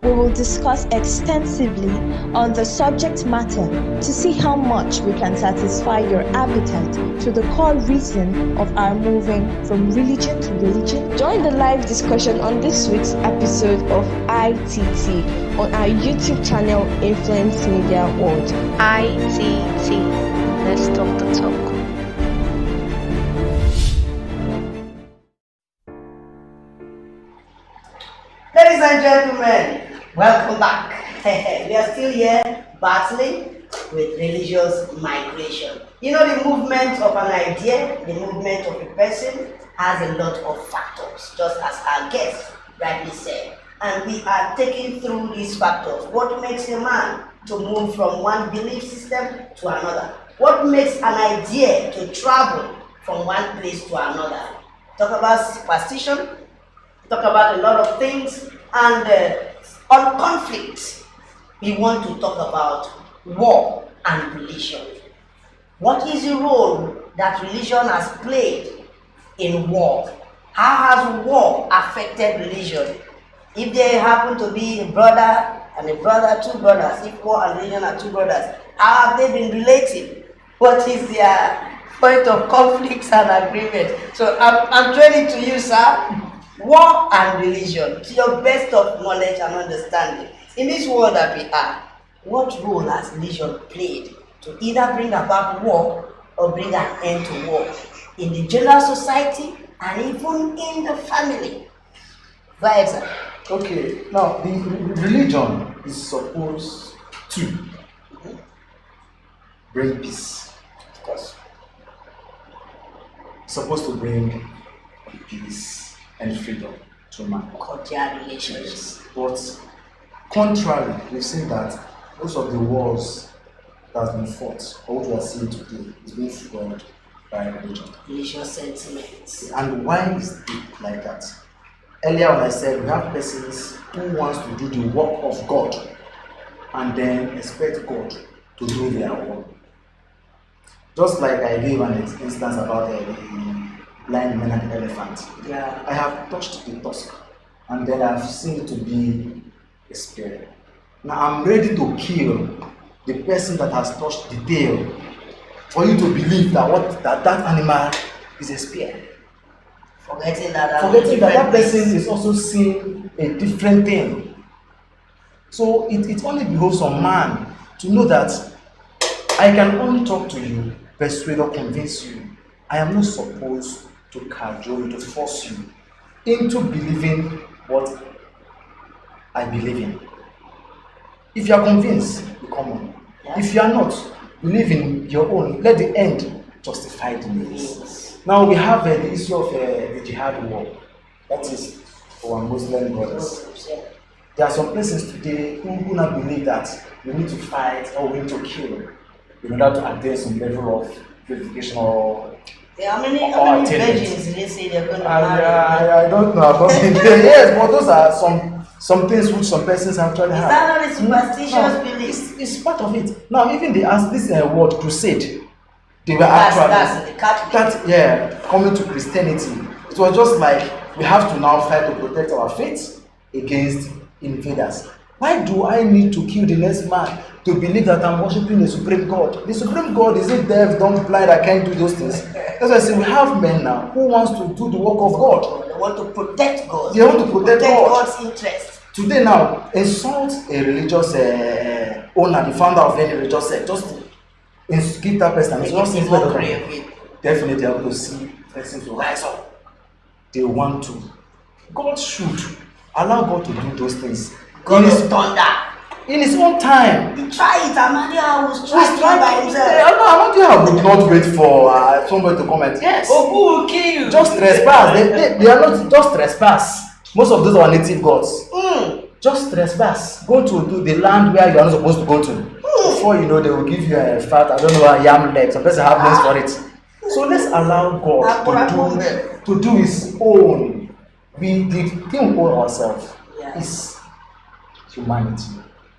we will discuss extensively on the subject matter to see how much we can satisfy your appetite to the core reason of our moving from religion to religion. Join the live discussion on this week's episode of ITT on our YouTube channel Influence Media World. ITT. Let's talk the talk. Ladies and gentlemen, welcome back. We are still here battling with religious migration. You know, the movement of an idea, the movement of a person has a lot of factors, just as our guest rightly said. And we are taking through these factors. What makes a man to move from one belief system to another? What makes an idea to travel from one place to another? Talk about superstition, talk about a lot of things, and on conflict, we want to talk about war and religion. What is the role that religion has played in war? How has war affected religion? If there happen to be a brother and a brother, two brothers, if war and religion are two brothers, how have they been relating? What is their point of conflict and agreement? So I'm turning to you, sir. War and religion, to your best of knowledge and understanding. In this world that we are, what role has religion played to either bring about war or bring an end to war in the general society and even in the family? Go ahead, sir. Okay, now the religion is supposed to bring peace. Of course. Supposed to bring peace and freedom to man. Cordial relations. But contrary, we've seen that most of the wars that has been fought, or what we are seeing today, is being fueled by religion. Religious sentiments. And why is it like that? Earlier when I said we have persons who wants to do the work of God and then expect God to do their own. Just like I gave an instance about the blind man and the elephant. Yeah. I have touched the tusk and then I've seen it to be a spear. Now I'm ready to kill the person that has touched the tail for you to believe that that animal is a spear. Forgetting that that person is also seeing a different thing. So it only behoves on man to know that I can only talk to you, persuade or convince you. I am not supposed to cajole you, to force you into believing what I believe in. If you are convinced, you come on. Yeah. If you are not, believe in your own. Let the end justify the means. Now we have the issue of the jihad war. That is for our Muslim brothers. There are some persons today who not believe that we need to fight or we need to kill in order to attain some level of purification or how many virgins did they say they're going to marry? I don't know about it. Yes, but those are some things which some persons actually have. Is that not a superstitious belief? It's part of it. Now, even they asked this word crusade. They were That's the Catholic. Coming to Christianity. It was just like we have to now fight to protect our faith against invaders. Why do I need to kill the next man to believe that I'm worshiping the supreme God? The supreme God is it deaf, dumb, blind, I can't do those things. That's why I say we have men now who wants to do the work of God. They want to protect God. They want to protect God. God's interest. Today now, insult a religious owner, the founder of any religious sect, just give that person. It's not definitely able to see persons to rise up. They want to. God should allow God to do those things. God is thunder. In his own time. He tried it, Amadia will strike by himself. Amadia would not wait for somebody to comment. Yes. Oh, who will kill you? Just trespass. They are not just trespass. Most of those are native gods. Just trespass. Go to the land where you are not supposed to go to. Before you know, they will give you a fat, I don't know, a yam leg. Some person have names for it. So let's allow God to do his own. The thing we owe ourselves is humanity.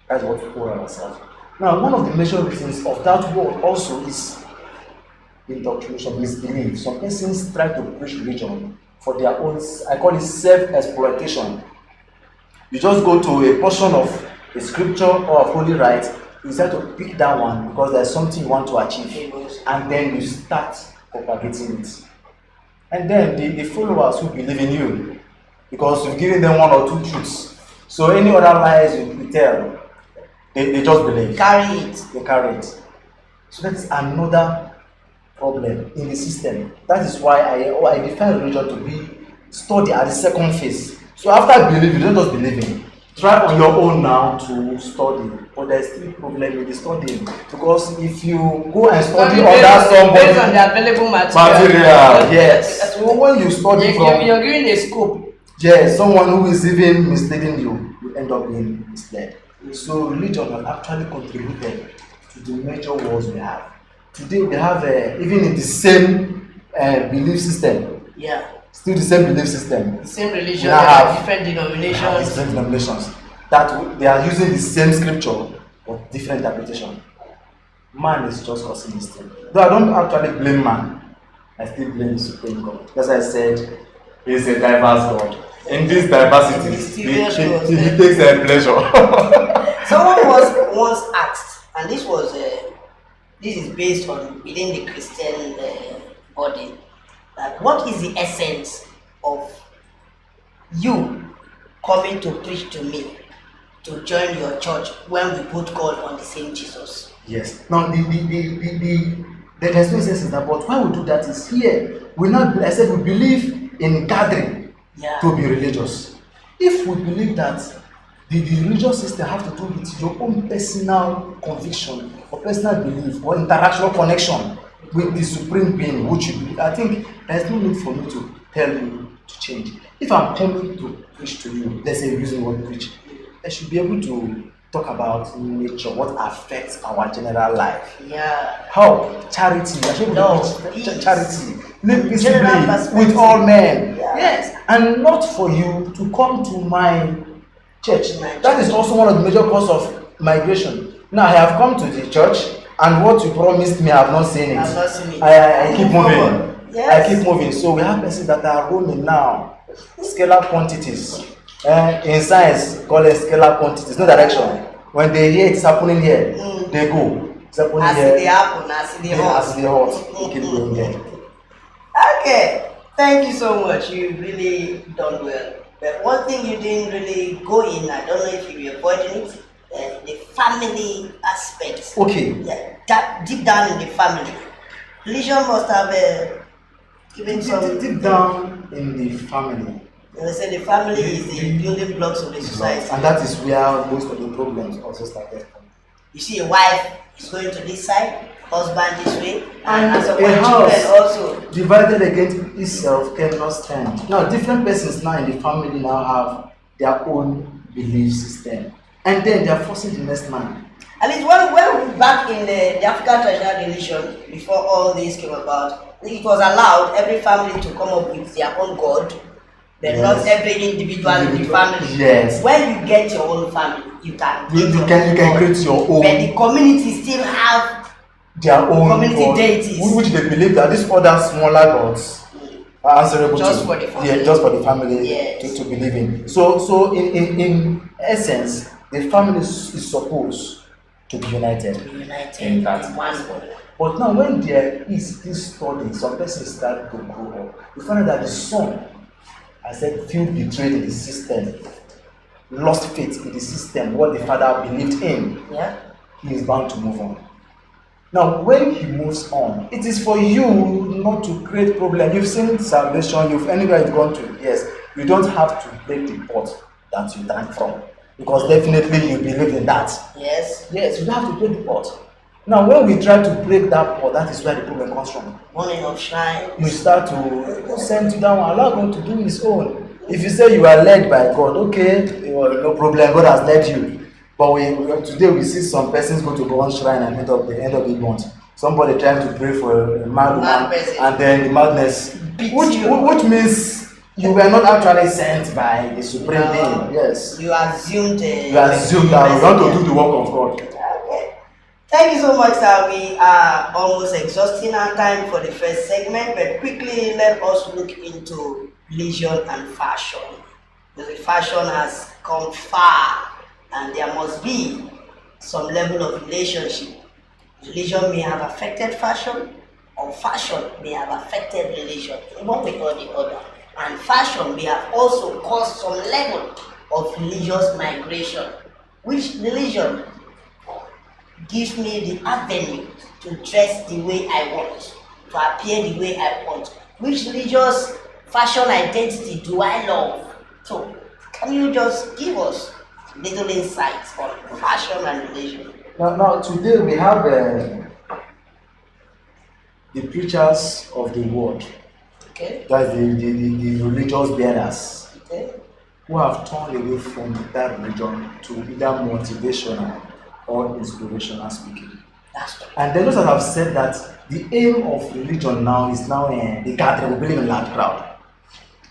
That's what we owe ourselves. Now, one of the major reasons of that word also is indoctrination, misbelief. Some persons try to preach religion for their own, I call it self-exploitation. You just go to a portion of a scripture or of holy write, you start to pick that one because there's something you want to achieve, and then you start propagating it. And then the followers who believe in you, because you've given them one or two truths. So any other lies you tell, they just believe. Carry it. They carry it. So that's another problem in the system. That is why I define religion to be study at the second phase. So after believe, you don't just believe in. Try on your own now to study, but there's still problem in the studying, because if you go and study under somebody based on the available material, yes. So when you study you're giving a scope. Yes, someone who is even misleading you will end up being misled. So religion has actually contributed to the major wars we have. Today we have even in the same belief system. Yeah. Still the same belief system. The same religion, There are different denominations. Different denominations. That they are using the same scripture but different interpretation. Man is just causing this thing. Though I don't actually blame man, I still blame the Supreme God. As I said, he is a diverse God. In this diversity, he takes a pleasure. Someone was once asked, and this is based on within the Christian body, that what is the essence of you coming to preach to me, to join your church when we put God on the same Jesus? Yes. Now there's no sense in that, but why we do that is here. I said we believe in gathering to be religious. If we believe that the religious system have to do with your own personal conviction or personal belief or interactional connection with the supreme being which you believe, I think there's no need for me to tell you to change. If I'm coming to preach to you, let's say using the word preach, I should be able to talk about nature, what affects our general life. Yeah. How? Charity. I should be charity. Live peaceably with all men. Yeah. Yes. And not for you to come to my church. That is also one of the major causes of migration. Now I have come to the church, and what you promised me, I have not seen it. I have not seen it. I keep moving. Yes. I keep moving. So we have persons that are roaming now. Scalar quantities. In science, call it scalar quantities, no direction. When they hear it's happening here, they go. It's happening as here. they happen, as they hot. As they hot. They keep going there. Okay, thank you so much. You really done well. But one thing you didn't really go in, I don't know if you were avoiding it, the family aspect. Okay. Yeah, that deep down in the family, religion must have given some. Deep down in the family. They say the family is the building blocks of the society. And that is where most of the problems also started from. You see, a wife is going to this side, husband this way, and as a a house children also. divided against itself cannot stand. Now, different persons now in the family now have their own belief system, and then they are forcing the next man. At least when back in the African traditional religion, before all this came about, it was allowed every family to come up with their own god, but Yes. not every individual in the family. Yes. When you get your own family, you can You can create your own. But the community still have Their own community God, deities. which they believe that these other smaller gods are answerable Just to. for the family. Yeah, just for the family Yes. to believe in. So in essence, the family is supposed to be united. united In that in one body. But now when there is this study, some persons start to grow up, you find out that the son, I said, feel betrayed in the system, lost faith in the system, what the father believed in, Yeah. he is bound to move on. Now, when he moves on, it is for you not to create problem. You've seen salvation, anywhere you've gone to, yes, you don't have to break the pot that you drank from, because definitely you believe in that. Yes. Yes, you don't have to break the pot. Now, when we try to break that pot, that is where the problem comes from. Morning of shrine. You start to send to that one, allow God to do his own. If you say you are led by God, okay, well, no problem, God has led you. But today we see some persons go to one shrine and end of the month. Somebody trying to pray for a mad woman, and then the madness, which means you were not actually sent by the supreme being. Yes. You assumed. You assume that we want to do the work of God. Okay. Thank you so much, sir. We are almost exhausting our time for the first segment, but quickly let us look into religion and fashion. Because the fashion has come far and there must be some level of relationship. Religion may have affected fashion, or fashion may have affected religion, in one way or the other. And fashion may have also caused some level of religious migration. Which religion gives me the avenue to dress the way I want, to appear the way I want? Which religious fashion identity do I love? So, can you just give us little insights on fashion and religion? Now today we have the preachers of the word, Okay. that's the religious bearers, Okay. who have turned away from that religion to either motivational or inspirational speaking. That's right. And then those that have said that the aim of religion now is now the gathering, we believe in large crowd.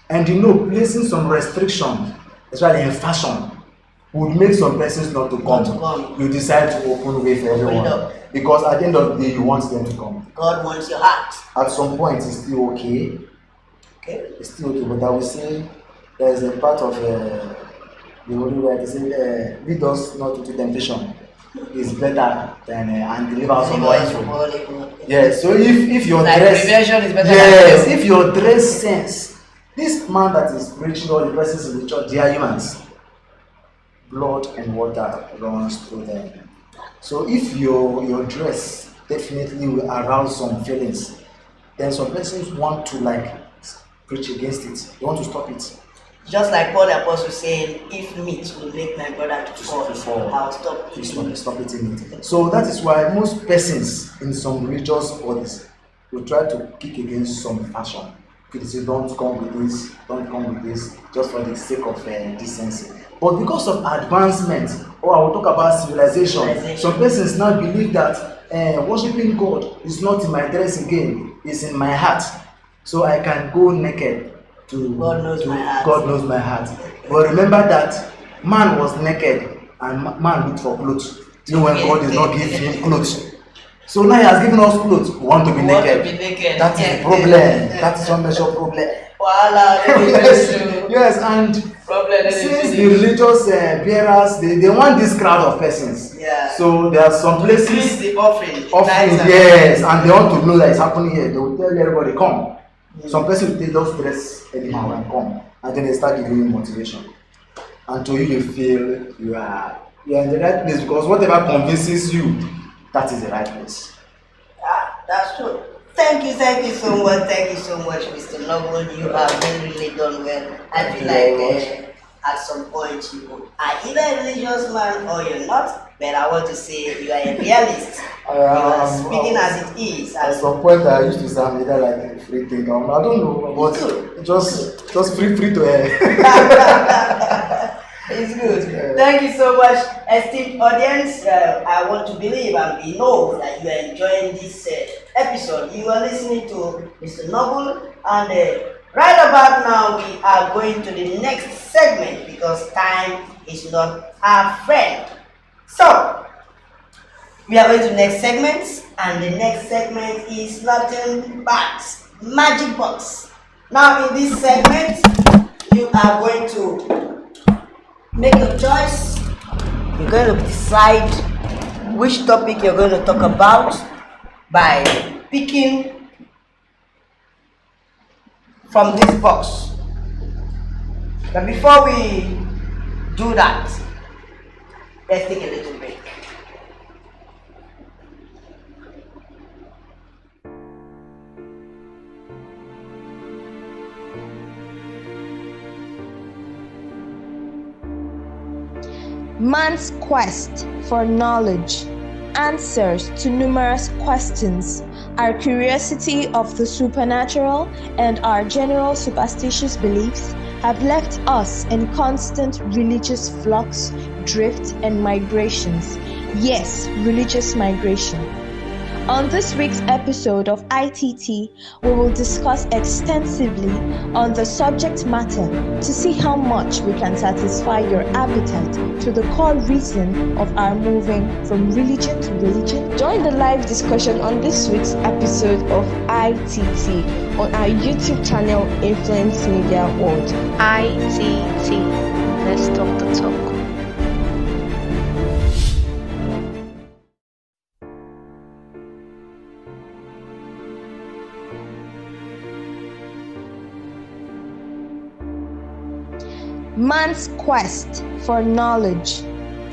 And placing some restriction, especially in fashion, would make some persons not to come. You decide to open way for everyone. Because at the end of the day, you want them to come. God wants your heart. At some point, it's still okay. Okay. It's still okay, but I will say there's a part of the Holy Word. They say, lead us not into temptation. Is better than and deliver us from evil. Yes. So if your like dress, prevention is better yes, than if your dress sense, this man that is preaching all the persons in the church, they are humans. Blood and water runs through them. So if your dress definitely will arouse some feelings, then some persons want to preach against it. They want to stop it. Just like Paul the Apostle saying, if meat will make my brother to fall, I'll stop eating. Stop eating it. So that is why most persons in some religious bodies will try to kick against some fashion. They say, don't come with this, just for the sake of decency. But because of advancement, or I will talk about civilization, some persons now believe that worshiping God is not in my dress again, it's in my heart. So I can go naked to God knows my heart. God knows my heart. But remember that man was naked and man looked for clothes. Even when God did not give him clothes. So now he has given us clothes. We want to be naked. That is the problem. That is one major problem. Yes, and since the religious bearers, they want this crowd of persons. Yeah. So there are some places the offering. Yes, and they want to know that it's happening here. They will tell everybody, come. Some person will take those dress anyhow and come, and then they start giving you motivation. And to you feel you are in the right place, because whatever convinces you, that is the right place. That's true. Thank you so much, Mr. Noble. You have really done well. I feel like at some point you are either a religious man or you're not, but I want to say you are a realist. You are speaking as it is. At some point I used to say I'm either like a free thinker. I don't know, but just free to It's good. Thank you so much, esteemed audience. I want to believe and we know that you are enjoying this episode. You are listening to Mr. Noble, and right about now we are going to the next segment because time is not our friend. So we are going to the next segment, and the next segment is nothing but magic box. Now in this segment, you are going to make a choice. You're going to decide which topic you're going to talk about by picking from this box. But before we do that, let's take a little break. Man's quest for knowledge, answers to numerous questions, our curiosity of the supernatural, and our general superstitious beliefs have left us in constant religious flux, drift, and migrations. Yes, religious migration. On this week's episode of ITT, we will discuss extensively on the subject matter to see how much we can satisfy your appetite to the core reason of our moving from religion to religion. Join the live discussion on this week's episode of ITT on our YouTube channel Influence Media World. ITT. Let's talk the talk. Man's quest for knowledge,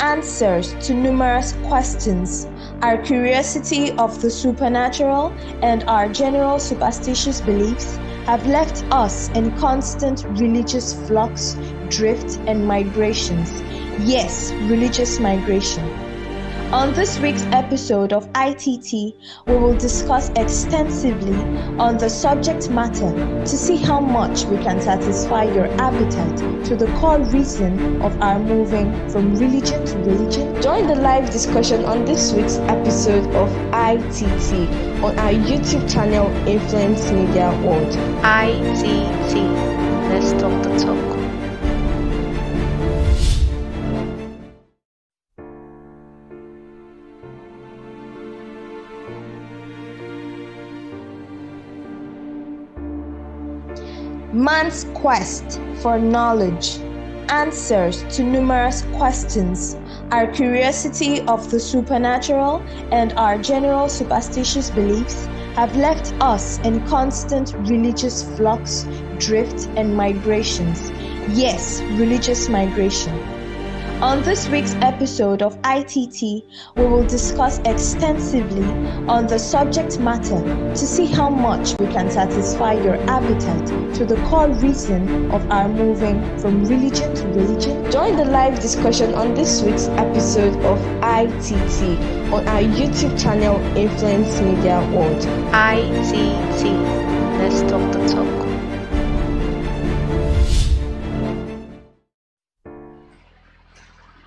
answers to numerous questions, our curiosity of the supernatural, and our general superstitious beliefs have left us in constant religious flux, drift, and migrations. Yes, religious migration. On this week's episode of ITT, we will discuss extensively on the subject matter to see how much we can satisfy your appetite to the core reason of our moving from religion to religion. Join the live discussion on this week's episode of ITT on our YouTube channel Influence Media World. ITT. Let's talk the talk. Man's quest for knowledge, answers to numerous questions, our curiosity of the supernatural, and our general superstitious beliefs have left us in constant religious flux, drift, and migrations. Yes, religious migration. On this week's episode of ITT, we will discuss extensively on the subject matter to see how much we can satisfy your appetite to the core reason of our moving from religion to religion. Join the live discussion on this week's episode of ITT on our YouTube channel Influence Media World. ITT. Let's talk the talk.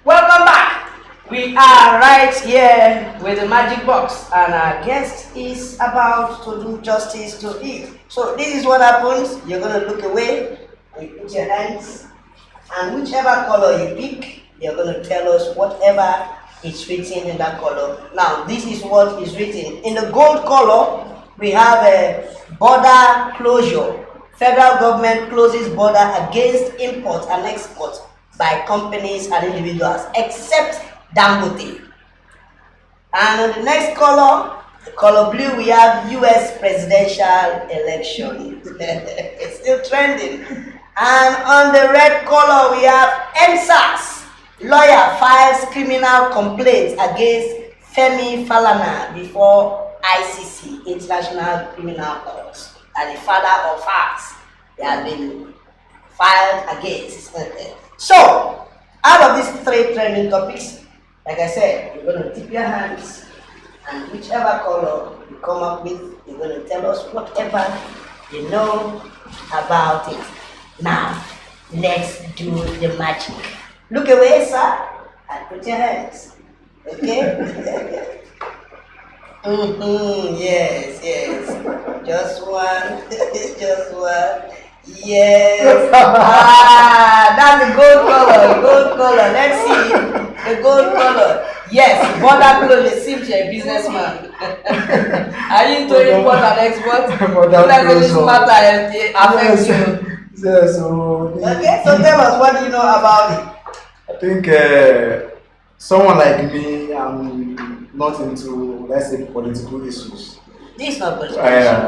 Welcome back. We are right here with the magic box, and our guest is about to do justice to it. So this is what happens. You're gonna look away, and you put your hands, and whichever color you pick, you're gonna tell us whatever is written in that color. Now, this is what is written in the gold color. We have a border closure. Federal government closes border against import and export by companies and individuals, except Dangote. And on the next color, the color blue, we have US presidential election. It's still trending. And on the red color, we have MSAS. Lawyer files criminal complaints against Femi Falana before ICC, International Criminal Court. And the father of us, they have been filed against. So, out of these three trending topics, like I said, you're going to tip your hands, and whichever color you come up with, you're going to tell us whatever you know about it. Now, let's do the magic. Look away, sir, and put your hands. Okay? Yes. Just one. Just one. Yes. That's the gold color. Let's see the gold color. Yes, border closure. Seems you're a businessman. Are you into import and export? Like this matter affects you. Yes. Okay, so tell us, what do you know about it? I think someone like me, I'm not into, let's say, political issues. This is not political.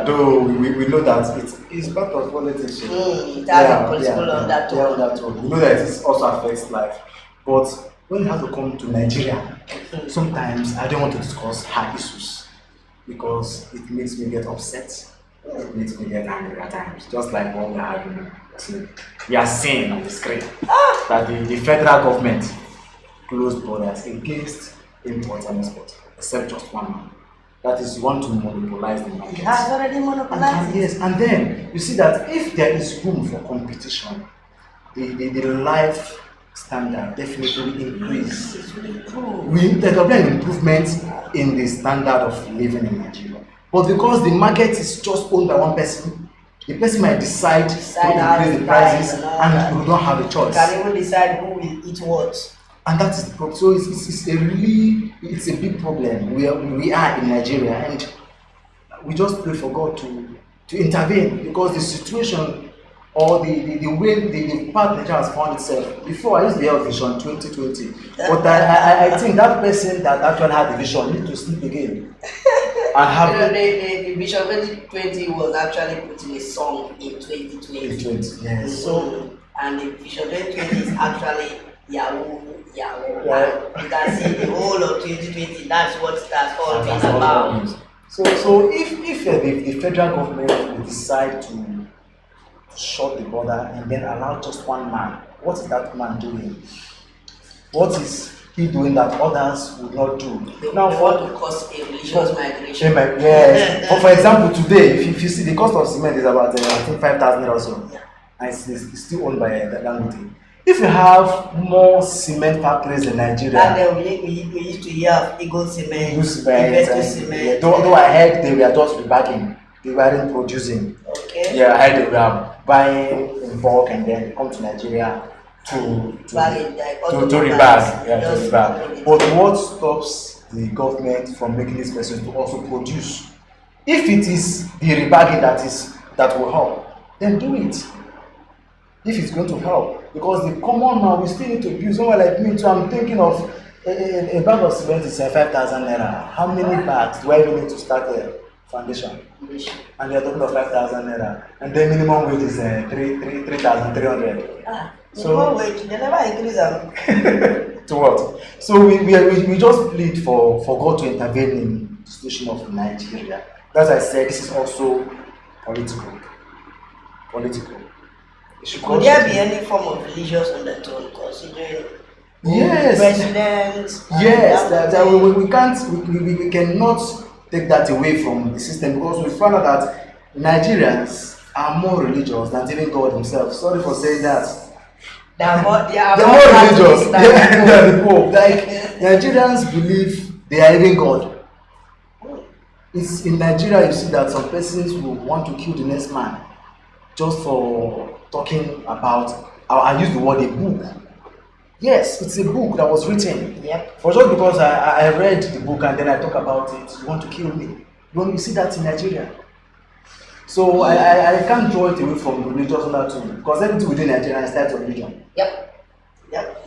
Though we know that it is part of politics. It has a political undertone. We know that it also affects life. But when you have to come to Nigeria, sometimes I don't want to discuss hard issues because it makes me get upset. It makes me get angry at times. Just like what we are seeing on the screen. That the federal government closed borders against import and export, except just one man. That is, you want to monopolize the market. It has already monopolized. Yes, and then you see that if there is room for competition, the life standard definitely increase. It's really cool. There will be an improvement in the standard of living in Nigeria. But because the market is just owned by one person, the person might decide to increase the prices and we don't have a choice. You can even decide who will eat what. And that is the problem. So it's a big problem. We are in Nigeria, and we just pray for God to intervene, because the situation or the way the path nature has found itself. Before, I used to have vision 2020, but I think that person that actually had the vision need to sleep again and have the vision 2020 was actually putting a song in 2020. in 20. Yes. So And the vision 2020 is actually Yahoo. Yeah. And you can see the whole of 2020. That's what that's all been that's all about. it is. So if the federal government will decide to shut the border and then allow just one man, what is that man doing? What is he doing that others would not do? They Now, want to cause a religious migration. Yes. For example, today, if you see the cost of cement is about I think 5,000 or so, and it's still owned by Dangote. If you have more cement factories in Nigeria, And then we used to hear of Eagle Cement, Investor Cement. though I heard they were just rebagging, they weren't producing. Okay. Yeah, I heard they were buying in bulk and then come to Nigeria to rebag. Yeah, to rebag. But what stops the government from making these persons to also produce? If it is the rebagging that will help, then do it. If it's going to help, because the common man, we still need to build. Someone like me too, I'm thinking of a bag of cement is 5,000 naira. How many bags do I even need to start a foundation? And they're talking of 5,000 naira, and then minimum wage is 3,300. So wage, they never increase them. To what? So we just plead for God to intervene in the situation of Nigeria. As I said, this is also political. Could there be any form of religious undertone considering Yes. president? Yes, we cannot take that away from the system, because we found out that Nigerians are more religious than even God himself. Sorry for saying that. They are more religious than the Pope. Like, Nigerians believe they are even God. It's in Nigeria you see that some persons will want to kill the next man just for talking about, I use the word, a book. Yes, it's a book that was written. Yep. For just because I read the book and then I talk about it, you want to kill me. You see that in Nigeria. So I can't draw it away from religious undertone, because everything we do in Nigeria is tied to religion. Yep.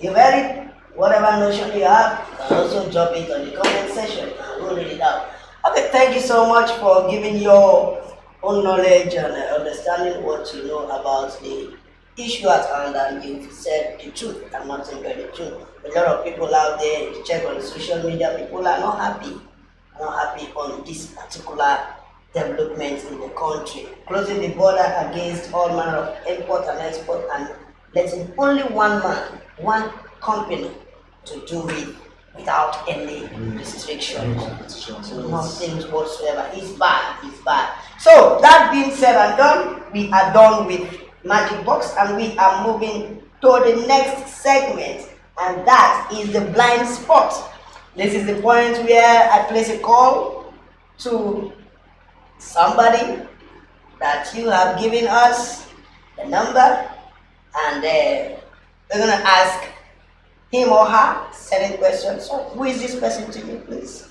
You read whatever notion you have, you can also drop it on the comment section and we'll read it out. Okay, thank you so much for giving your own knowledge and understanding what you know about the issue at hand, and you've said the truth and nothing but the truth. A lot of people out there, if you check on the social media, people are not happy on this particular development in the country. Closing the border against all manner of import and export and letting only one man, one company to do it without any restrictions. Nothing whatsoever. It's bad. So that being said and done, we are done with Magic Box and we are moving to the next segment, and that is the blind spot. This is the point where I place a call to somebody that you have given us the number, and we're gonna ask him or her certain questions. So who is this person to you, please?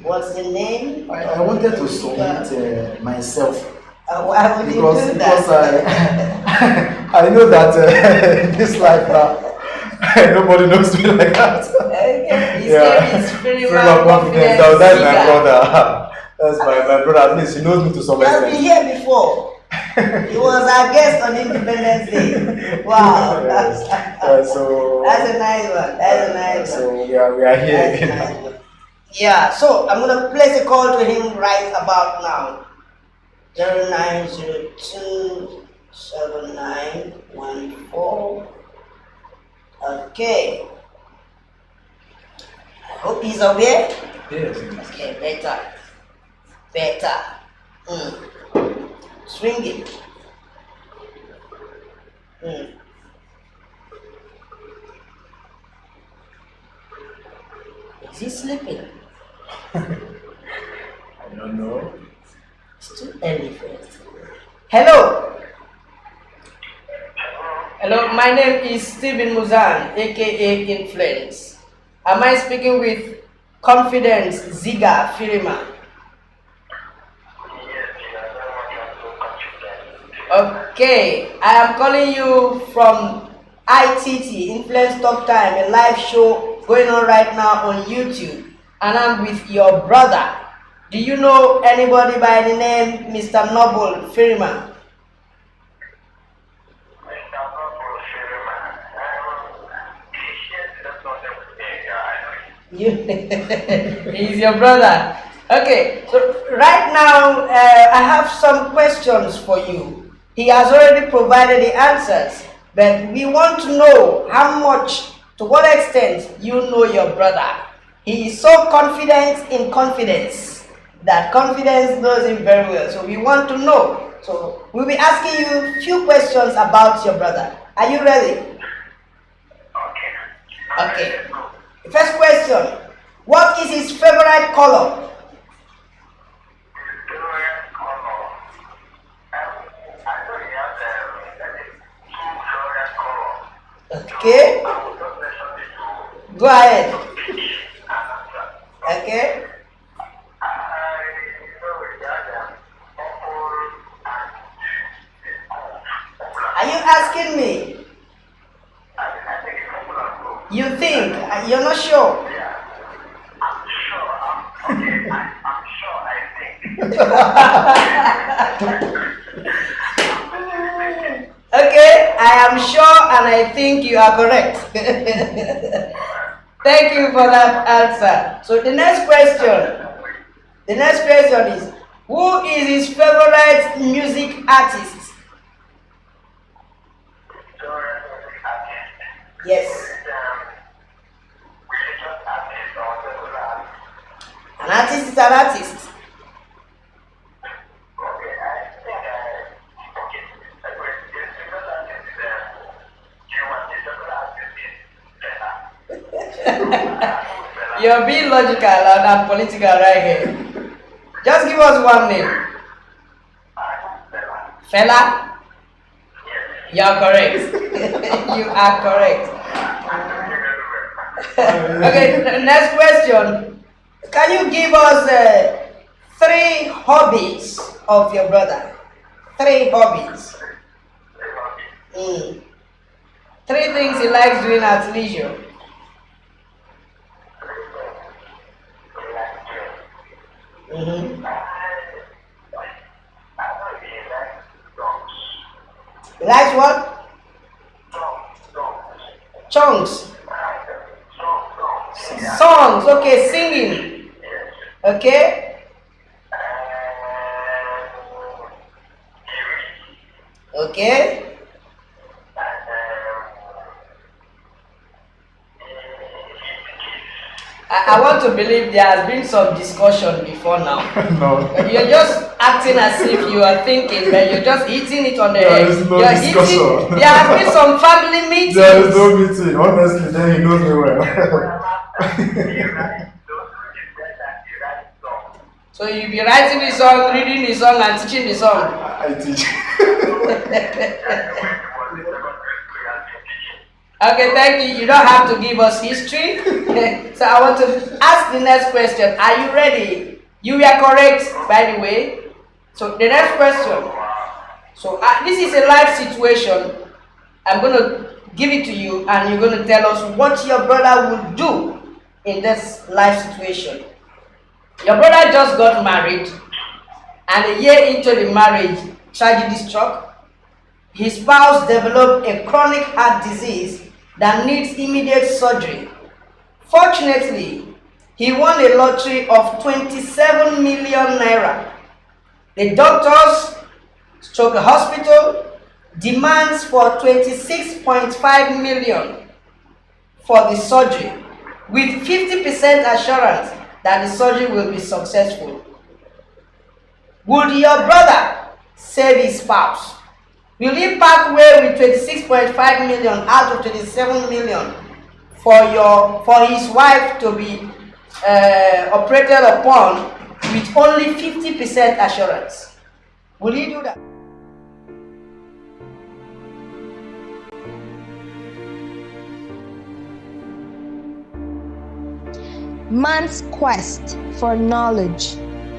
What's the name? I wanted to submit myself. Why would you do that? Because I know that in this life now, nobody knows me like that. Okay. His Yeah. name is Firima confidence. That's my brother. That's my brother. At least he knows me to some He has been extent. here before. He was our guest on Independence Day. Wow, Yes. So that's a nice one. That's a nice one. So we are here That's a again. nice one. Yeah, so I'm gonna place a call to him right about now. 0902 7914. Okay. I hope he's aware. Yes. Okay, better. Swing it. he sleeping? I don't know. It's too early for it. Hello. Hello, my name is Stephen Muzan, aka Influence. Am I speaking with Confidence Ziga Firima? Okay, I am calling you from ITT, Influence Talk Time, a live show going on right now on YouTube. And I'm with your brother. Do you know anybody by the name Mr. Noble Firima? He's your brother. Okay, so right now I have some questions for you. He has already provided the answers, but we want to know how much, to what extent you know your brother. He is so confident in confidence that confidence knows him very well. So we want to know. So we'll be asking you a few questions about your brother. Are you ready? Okay. The first question. What is his favorite color? Okay. Go ahead. Okay. Are you asking me? You think? You're not sure? Okay, I am sure and I think you are correct. Thank you for that answer. So the next question is, who is his favorite music artist? Yes. An artist is an artist. You're being logical and political right here. Just give us one name. Fela? You're correct. You are correct. Okay, the next question. Can you give us 3 hobbies of your brother? 3 hobbies. 3 things he likes doing at leisure. He likes what? Chunks. Songs, okay, singing. Okay? Okay? I want to believe there has been some discussion before now. No. You're just acting as if you are thinking, but you're just hitting it on the head. There is no discussion. There has been some family meetings. There is no meeting. Honestly, then he knows me well. So you'll be writing the song, reading the song, and teaching the song. I teach. Okay, thank you. You don't have to give us history. So I want to ask the next question. Are you ready? You were correct, by the way. So the next question. So this is a live situation. I'm going to give it to you, and you're going to tell us what your brother would do in this live situation. Your brother just got married, and a year into the marriage, tragedy struck. His spouse developed a chronic heart disease that needs immediate surgery. Fortunately, he won a lottery of 27 million naira. The doctors stroke the hospital demands for 26.5 million for the surgery, with 50% assurance that the surgery will be successful. Would your brother save his spouse? Will he part way with 26.5 million out of 27 million for his wife to be operated upon with only 50% assurance? Will he do that? Man's quest for knowledge,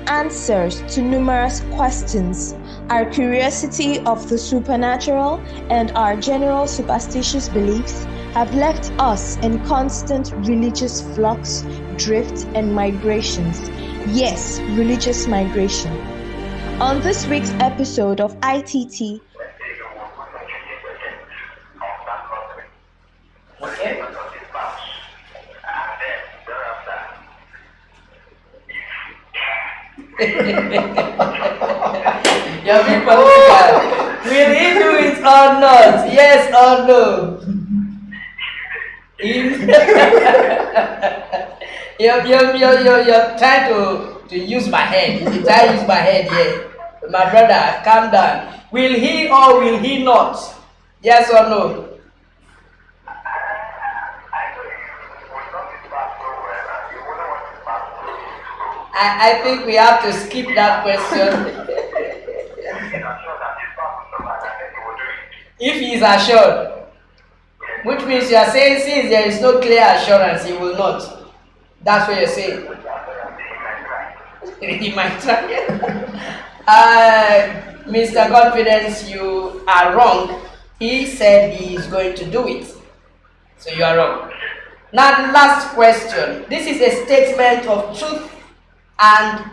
answers to numerous questions, our curiosity of the supernatural, and our general superstitious beliefs have left us in constant religious flux, drift, and migrations. Yes, religious migration. On this week's episode of ITT, Okay. You're being political. Will he do it or not? Yes or no? You're trying to use my head. You're trying to use my head here. My brother, calm down. Will he or will he not? Yes or no? I think we have to skip that question. If he is assured, which means you are saying since there is no clear assurance, he will not. That's what you're saying. He might try. Mr. Confidence, you are wrong. He said he is going to do it. So you are wrong. Now the last question. This is a statement of truth and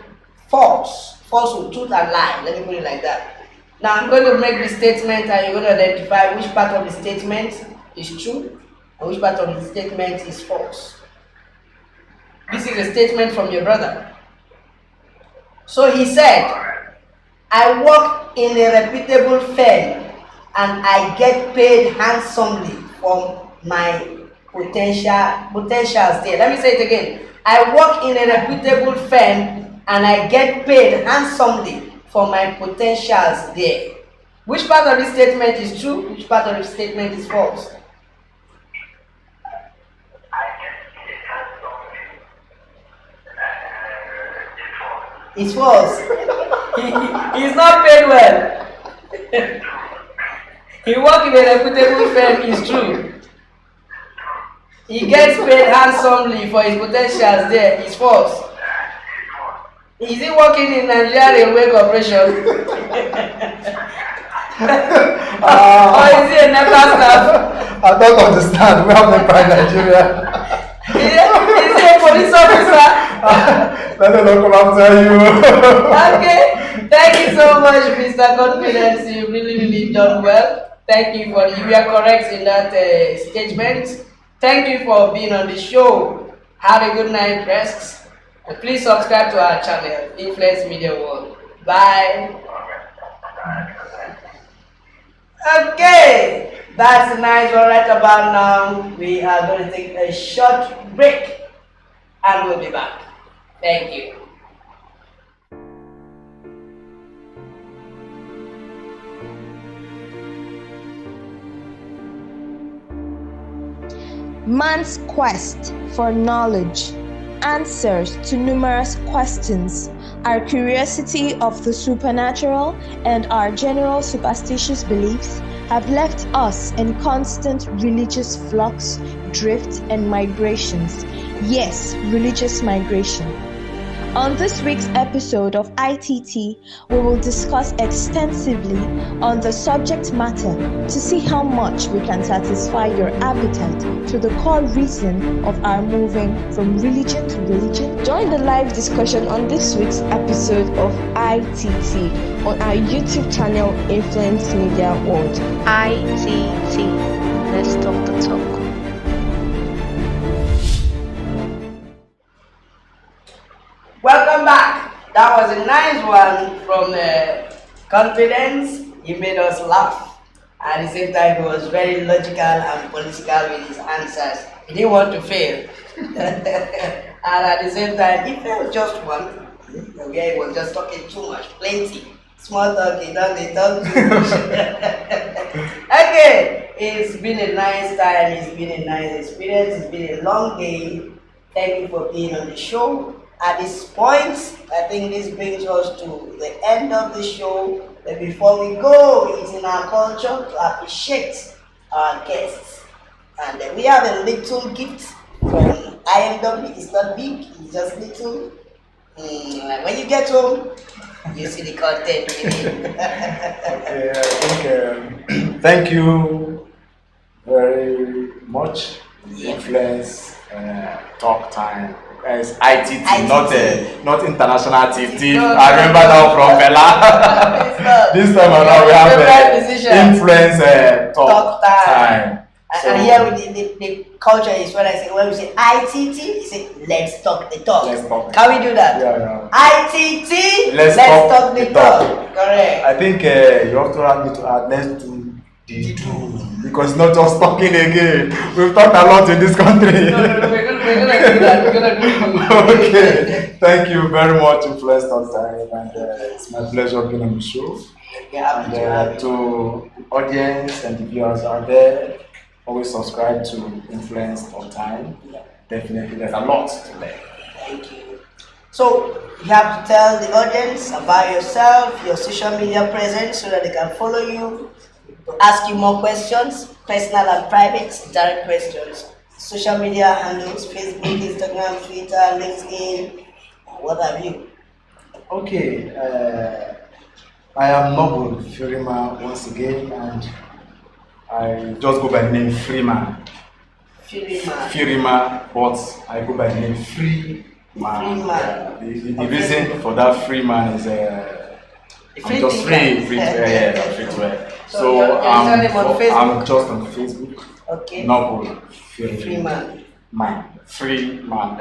false. Falsehood, truth and lie. Let me put it like that. Now I'm going to make the statement and you're going to identify which part of the statement is true and which part of the statement is false. This is a statement from your brother. So he said, I work in a reputable firm and I get paid handsomely for my potentials there. Let me say it again. I work in a reputable firm and I get paid handsomely for my potentials there. Which part of this statement is true? Which part of the statement is false? It's false. He's not paid well. He works in a reputable firm, it's true. He gets paid handsomely for his potentials there, it's false. Is he working in Nigeria Railway Corporation? Or is he a NEPA staff? I don't understand. We have NEPA in Nigeria. Is he a police officer? Let them not come after you. Okay. Thank you so much, Mr. Confidence. You really done well. Thank you for you were correct in that statement. Thank you for being on the show. Have a good night, rest. And please subscribe to our channel, Influence Media World. Bye. Okay, that's a nice one. Right about now, we are going to take a short break and we'll be back. Thank you. Man's quest for knowledge, answers to numerous questions, our curiosity of the supernatural, and our general superstitious beliefs have left us in constant religious flux, drift, and migrations. Yes, religious migration. On this week's episode of ITT, we will discuss extensively on the subject matter to see how much we can satisfy your appetite to the core reason of our moving from religion to religion. Join the live discussion on this week's episode of ITT on our YouTube channel, Influence Media World. ITT. Let's talk the talk. Welcome back. That was a nice one from Confidence. He made us laugh. At the same time, he was very logical and political with his answers. He didn't want to fail. And at the same time, he failed just one. Where he was just talking too much, plenty. Small talk, he talk too much. Okay, it's been a nice time. It's been a nice experience. It's been a long day Thank you for being on the show. At this point, I think this brings us to the end of the show. But before we go, it's in our culture to appreciate our guests. And we have a little gift from IMW. It's not big, it's just little. When you get home, you see the content within. Okay, I think thank you very much. Influence talk time. As ITT, ITT. not international TT. No, I remember that from Bella. This time around we have influence talk time. And here with the culture is when we say ITT, you say let's talk the talk. Let's talk. Can we do that? Yeah. ITT, Let's talk the talk. Correct. I think you have to add me to add let's do the do because not just talking again. We've talked a lot in this country. No, we're gonna do that. We're gonna do it. Okay. Thank you very much, Influence Talk Time, and it's my pleasure being on the show. Yeah, And to the audience and the viewers out there, always subscribe to Influence Talk Time. Definitely, there's a lot to learn. Thank you. So you have to tell the audience about yourself, your social media presence, so that they can follow you, to ask you more questions, personal and private, direct questions. Social media handles: Facebook, Instagram, Twitter, LinkedIn, what have you? Okay, I am Noble Firima once again, and I just go by the name Firima. Firima, but I go by the name Free Man. The reason for that Free Man is I'm just free to wear, free to wear. So I'm just on Facebook. Okay. Noble Free Man. Free Man.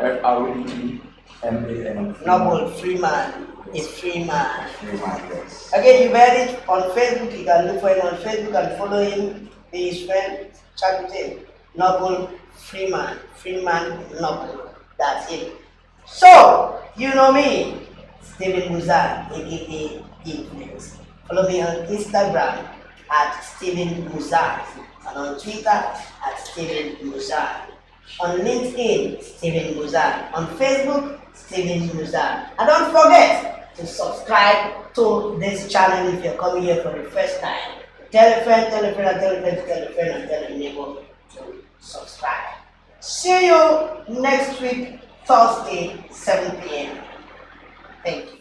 FREEMAN. Noble Free Man is Free Man. Free Man, yes. Okay, you read it on Facebook. You can look for him on Facebook and follow him. Be his friend. Chat with him. Noble Freeman. Freeman Noble. That's it. So, you know me, Stephen Muzan, aka Influence. Follow me on Instagram at Stephen Muzan and on Twitter at Stephen Muzan. On LinkedIn, Stephen Muzan. On Facebook, Stephen Muzan. And don't forget to subscribe to this channel if you're coming here for the first time. Tell a friend, tell a friend, and tell a friend, tell a friend, and tell a neighbor to subscribe. See you next week, Thursday, 7 p.m. Thank you.